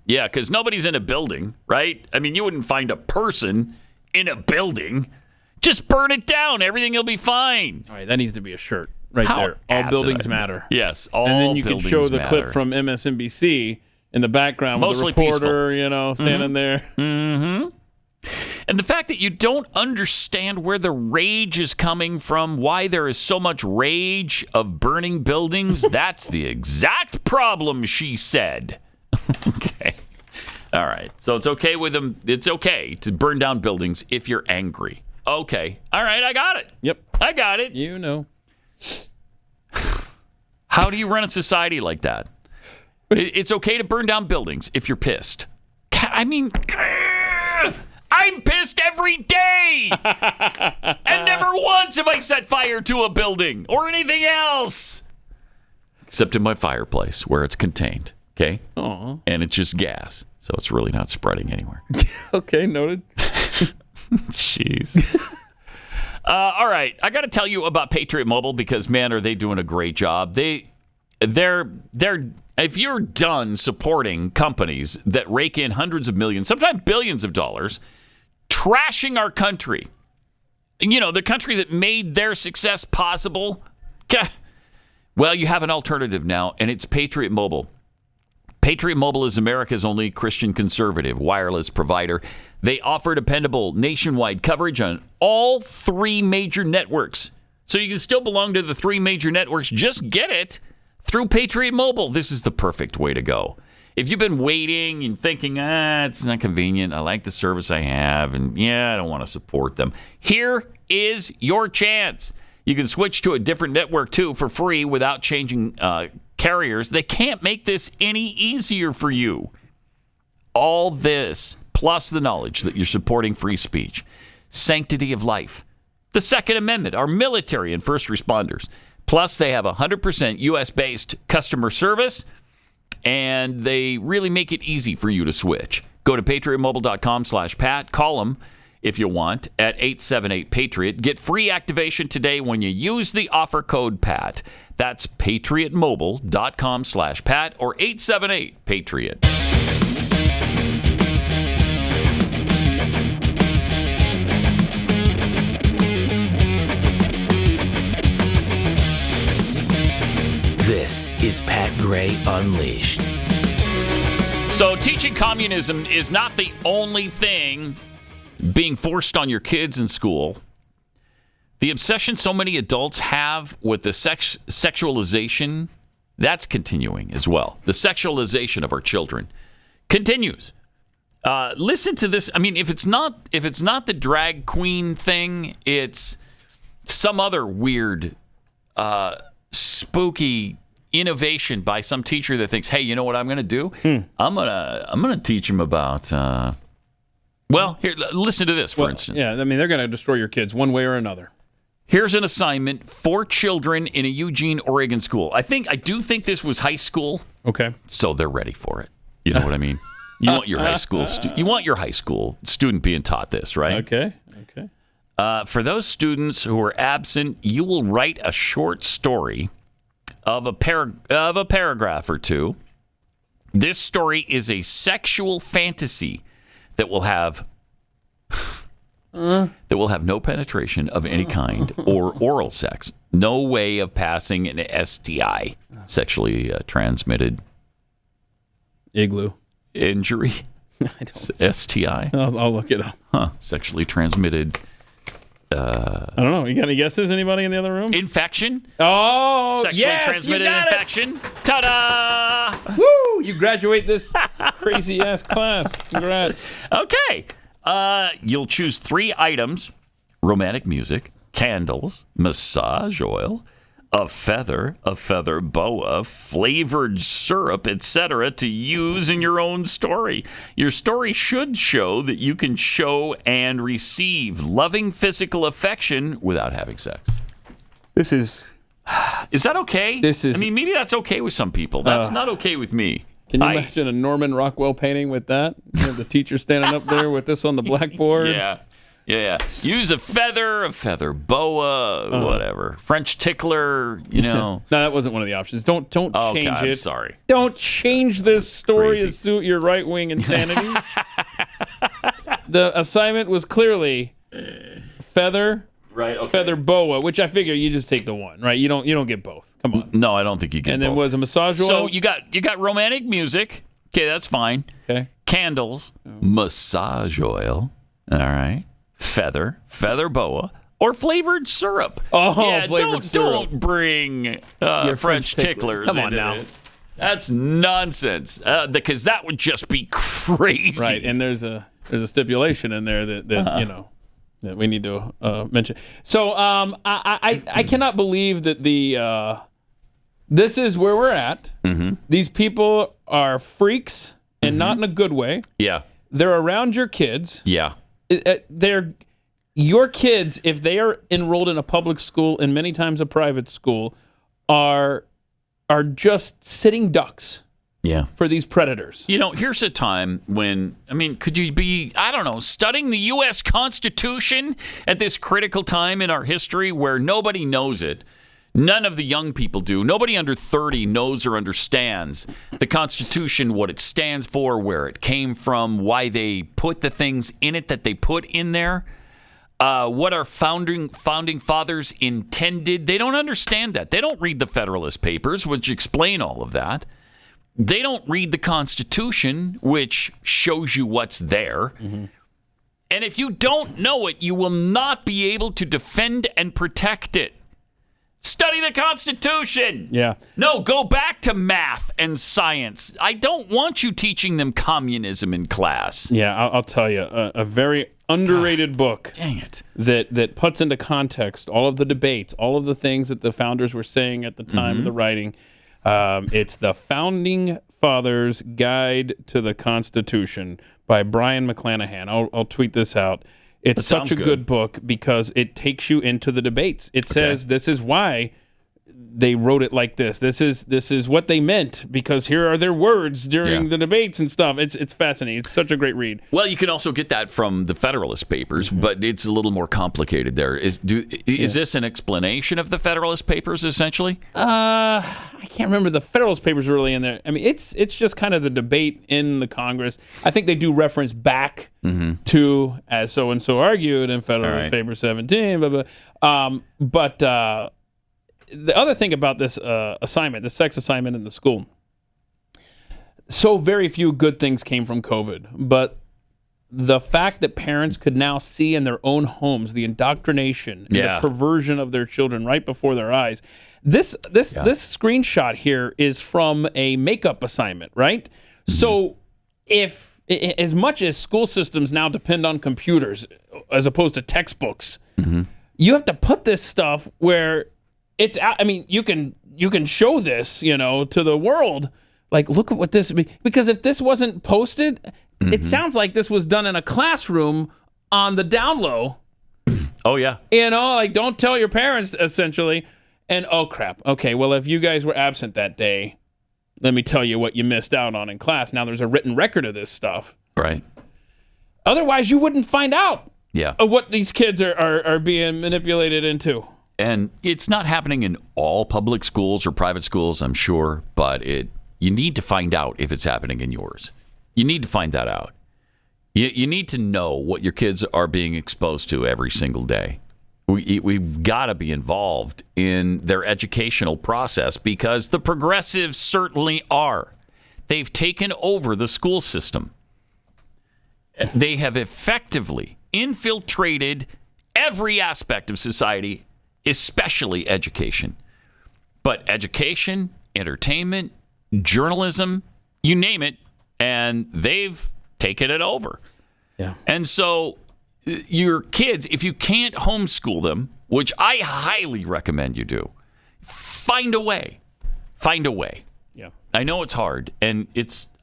Yeah, because nobody's in a building, right? I mean, you wouldn't find a person in a building. Just burn it down. Everything will be fine. All right, that needs to be a shirt right there. All buildings matter. Yes, all buildings matter. And then you can show the matter. clip from MSNBC in the background Mostly with the reporter, peaceful. standing there. Mm-hmm. And the fact that you don't understand where the rage is coming from, why there is so much rage of burning buildings, that's the exact problem, she said. Okay. All right. So it's okay with them. It's okay to burn down buildings if you're angry. Okay. All right. I got it. Yep. I got it. You know. How do you run a society like that? It's okay to burn down buildings if you're pissed. I mean, I'm pissed every day. And never once have I set fire to a building or anything else. Except in my fireplace where it's contained. Okay? Aww. And it's just gas. So it's really not spreading anywhere. Okay, noted. Jeez. All right. I got to tell you about Patriot Mobile because, man, are they doing a great job. They're if you're done supporting companies that rake in hundreds of millions, sometimes billions of dollars, trashing our country, the country that made their success possible, well, you have an alternative now, and it's Patriot Mobile. Patriot Mobile is America's only Christian conservative wireless provider. They offer dependable nationwide coverage on all 3 major networks. So you can still belong to the 3 major networks. Just get it through Patriot Mobile. This is the perfect way to go. If you've been waiting and thinking, it's not convenient, I like the service I have, and I don't want to support them. Here is your chance. You can switch to a different network, too, for free without changing carriers. They can't make this any easier for you. All this, plus the knowledge that you're supporting free speech, sanctity of life, the Second Amendment, our military and first responders. Plus, they have 100% U.S.-based customer service, and they really make it easy for you to switch. Go to patriotmobile.com/Pat. Call them if you want at 878-PATRIOT. Get free activation today when you use the offer code PAT. That's patriotmobile.com/Pat or 878-PATRIOT. This is Pat Gray Unleashed. So teaching communism is not the only thing being forced on your kids in school. The obsession so many adults have with the sexualization, that's continuing as well. The sexualization of our children continues. Listen to this. I mean, if it's not the drag queen thing, it's some other weird, spooky innovation by some teacher that thinks, hey, you know what I'm going to do? I'm gonna teach them about. Well, here, listen to this, for instance. Yeah, I mean, they're going to destroy your kids one way or another. Here's an assignment for children in a Eugene, Oregon school. I do think this was high school. Okay. So they're ready for it. You know what I mean? You want your high school student being taught this, right? Okay. For those students who are absent, you will write a short story of a paragraph or two. This story is a sexual fantasy that will have no penetration of any kind or oral sex. No way of passing an STI, sexually transmitted igloo injury. STI. I'll look it up. Sexually transmitted. I don't know. You got any guesses? Anybody in the other room? Infection. Oh, sexually transmitted infection. Ta-da! Woo! You graduate this crazy ass class. Congrats. Okay. You'll choose 3 items: romantic music, candles, massage oil, a feather boa, flavored syrup, etc., to use in your own story. Your story should show that you can show and receive loving physical affection without having sex. This is that okay? I mean, maybe that's okay with some people. That's not okay with me. Can you imagine a Norman Rockwell painting with that? You know, the teacher standing up there with this on the blackboard. Yeah. Use a feather boa, whatever. French tickler, No, that wasn't one of the options. Don't change it. I'm sorry. Don't change this story to suit your right-wing insanities. The assignment was clearly feather, feather boa, which I figure you just take the one, right? You don't get both. Come on. No, I don't think you get both. And then was a massage oil? So you got romantic music. Okay, that's fine. Okay. Candles, massage oil. All right. Feather boa, or flavored syrup. Flavored syrup. Don't bring French ticklers. Come on now. That's nonsense. Because that would just be crazy. Right, and there's a stipulation in there that that we need to mention. So I cannot believe that this is where we're at. Mm-hmm. These people are freaks, and not in a good way. Yeah. They're around your kids. Yeah. They're your kids, if they are enrolled in a public school and many times a private school, are just sitting ducks. Yeah. For these predators. Here's a time when, could you be, studying the U.S. Constitution at this critical time in our history where nobody knows it? None of the young people do. Nobody under 30 knows or understands the Constitution, what it stands for, where it came from, why they put the things in it that they put in there, what our founding fathers intended. They don't understand that. They don't read the Federalist Papers, which explain all of that. They don't read the Constitution, which shows you what's there. Mm-hmm. And if you don't know it, you will not be able to defend and protect it. Study the Constitution. Yeah. No, go back to math and science. I don't want you teaching them communism in class. Yeah, I'll tell you, a very underrated book. Dang it. That puts into context all of the debates, all of the things that the founders were saying at the time of the writing. It's The Founding Fathers Guide to the Constitution by Brian McClanahan. I'll tweet this out. It's such a good book because it takes you into the debates. It says this is why they wrote it like this. This is what they meant because here are their words during the debates and stuff. It's fascinating. It's such a great read. Well, you can also get that from the Federalist Papers, but it's a little more complicated there. Is this an explanation of the Federalist Papers essentially? I can't remember. The Federalist Papers are really in there. It's just kind of the debate in the Congress. I think they do reference back to as so and so argued in Federalist Paper 17. But the other thing about this assignment, the sex assignment in the school, so very few good things came from COVID, but the fact that parents could now see in their own homes the indoctrination and the perversion of their children right before their eyes. This screenshot here is from a makeup assignment, right? Mm-hmm. So if as much as school systems now depend on computers as opposed to textbooks, you have to put this stuff where it's out. I mean, you can show this, to the world. Like, look at what this, because if this wasn't posted, it sounds like this was done in a classroom on the down low. Oh, yeah. Like, don't tell your parents, essentially. And, oh, crap. Okay, well, if you guys were absent that day, let me tell you what you missed out on in class. Now there's a written record of this stuff. Right. Otherwise, you wouldn't find out of what these kids are being manipulated into. And it's not happening in all public schools or private schools, I'm sure, but you need to find out if it's happening in yours. You need to find that out. You need to know what your kids are being exposed to every single day. We've got to be involved in their educational process because the progressives certainly are. They've taken over the school system. They have effectively infiltrated every aspect of society, especially education. But education, entertainment, journalism, you name it, and they've taken it over. Yeah. And so your kids, if you can't homeschool them, which I highly recommend you do, find a way. Find a way. Yeah. I know it's hard, and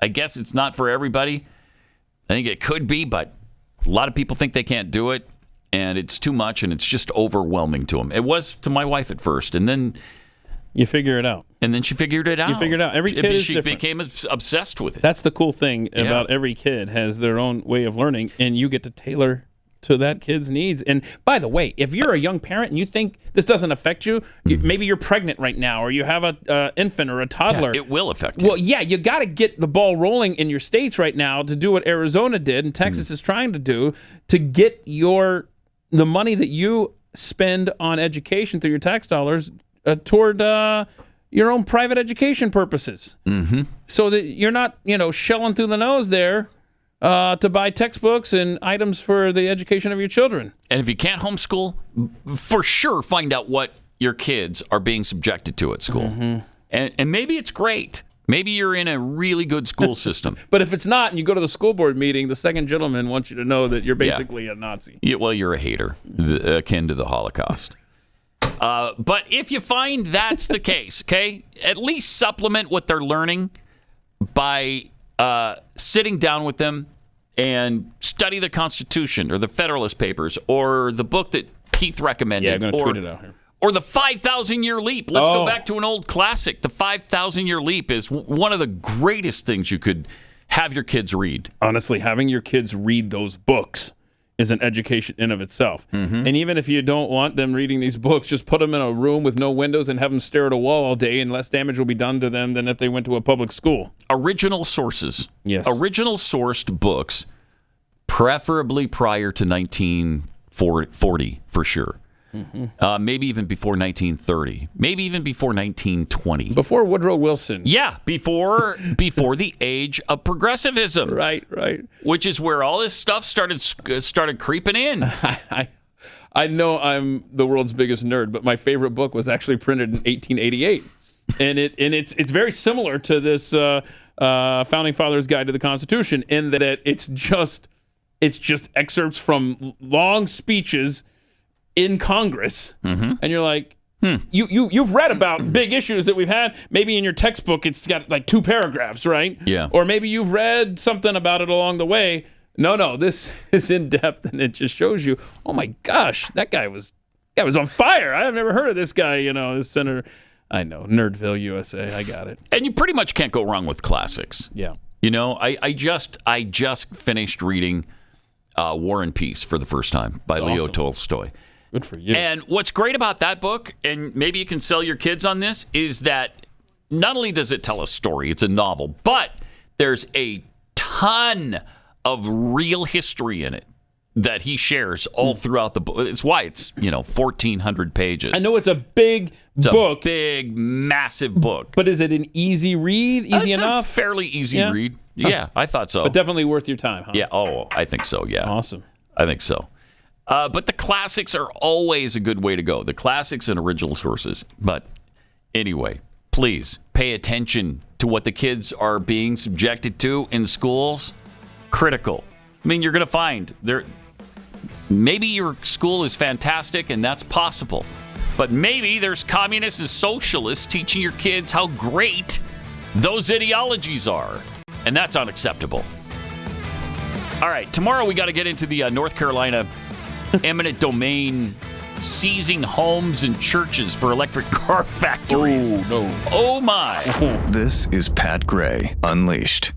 I guess it's not for everybody. I think it could be, but a lot of people think they can't do it, and it's too much, and it's just overwhelming to them. It was to my wife at first, and then you figure it out. And then she figured it out. You figured it out. Every kid is different. She became obsessed with it. That's the cool thing about every kid has their own way of learning, and you get to tailor to that kid's needs. And by the way, if you're a young parent and you think this doesn't affect you, maybe you're pregnant right now, or you have an infant or a toddler. Yeah, it will affect you. Well, yeah, you got to get the ball rolling in your states right now to do what Arizona did and Texas is trying to do to get the money that you spend on education through your tax dollars toward your own private education purposes. Mm-hmm. So that you're not, shelling through the nose there to buy textbooks and items for the education of your children. And if you can't homeschool, for sure find out what your kids are being subjected to at school. Mm-hmm. And maybe it's great. Maybe you're in a really good school system. But if it's not and you go to the school board meeting, the second gentleman wants you to know that you're basically a Nazi. Yeah, well, you're a hater, akin to the Holocaust. But if you find that's the case, okay, at least supplement what they're learning by sitting down with them and study the Constitution or the Federalist Papers or the book that Keith recommended. Yeah, I'm going to tweet it out here. Or the 5,000-year leap. Let's go back to an old classic. The 5,000-year leap is one of the greatest things you could have your kids read. Honestly, having your kids read those books is an education in of itself. Mm-hmm. And even if you don't want them reading these books, just put them in a room with no windows and have them stare at a wall all day, and less damage will be done to them than if they went to a public school. Original sources. Yes. Original sourced books, preferably prior to 1940 for sure. Mm-hmm. Maybe even before 1930. Maybe even before 1920. Before Woodrow Wilson. Yeah, before the age of progressivism. Right. Which is where all this stuff started creeping in. I know I'm the world's biggest nerd, but my favorite book was actually printed in 1888, and it's very similar to this Founding Fathers Guide to the Constitution in that it's just excerpts from long speeches in Congress, and you're like, you've read about big issues that we've had. Maybe in your textbook it's got like 2 paragraphs, right? Yeah. Or maybe you've read something about it along the way. No, this is in depth, and it just shows you, oh my gosh, that guy was on fire. I've never heard of this guy. This senator. I know, Nerdville, USA. I got it. And you pretty much can't go wrong with classics. Yeah. I just finished reading War and Peace for the first time by Leo Tolstoy. Good for you. And what's great about that book, and maybe you can sell your kids on this, is that not only does it tell a story, it's a novel, but there's a ton of real history in it that he shares all throughout the book. It's why it's 1,400 pages. I know it's a big book, a big, massive book. But is it an easy read? Easy enough? A fairly easy read. Yeah, I thought so. But definitely worth your time, huh? Yeah. Oh, I think so. Yeah. Awesome. I think so. But the classics are always a good way to go. The classics and original sources. But anyway, please pay attention to what the kids are being subjected to in schools. Critical. I mean, you're going to find there. Maybe your school is fantastic, and that's possible. But maybe there's communists and socialists teaching your kids how great those ideologies are. And that's unacceptable. All right, tomorrow we got to get into the North Carolina eminent domain seizing homes and churches for electric car factories. Oh, no. Oh, my. This is Pat Gray Unleashed.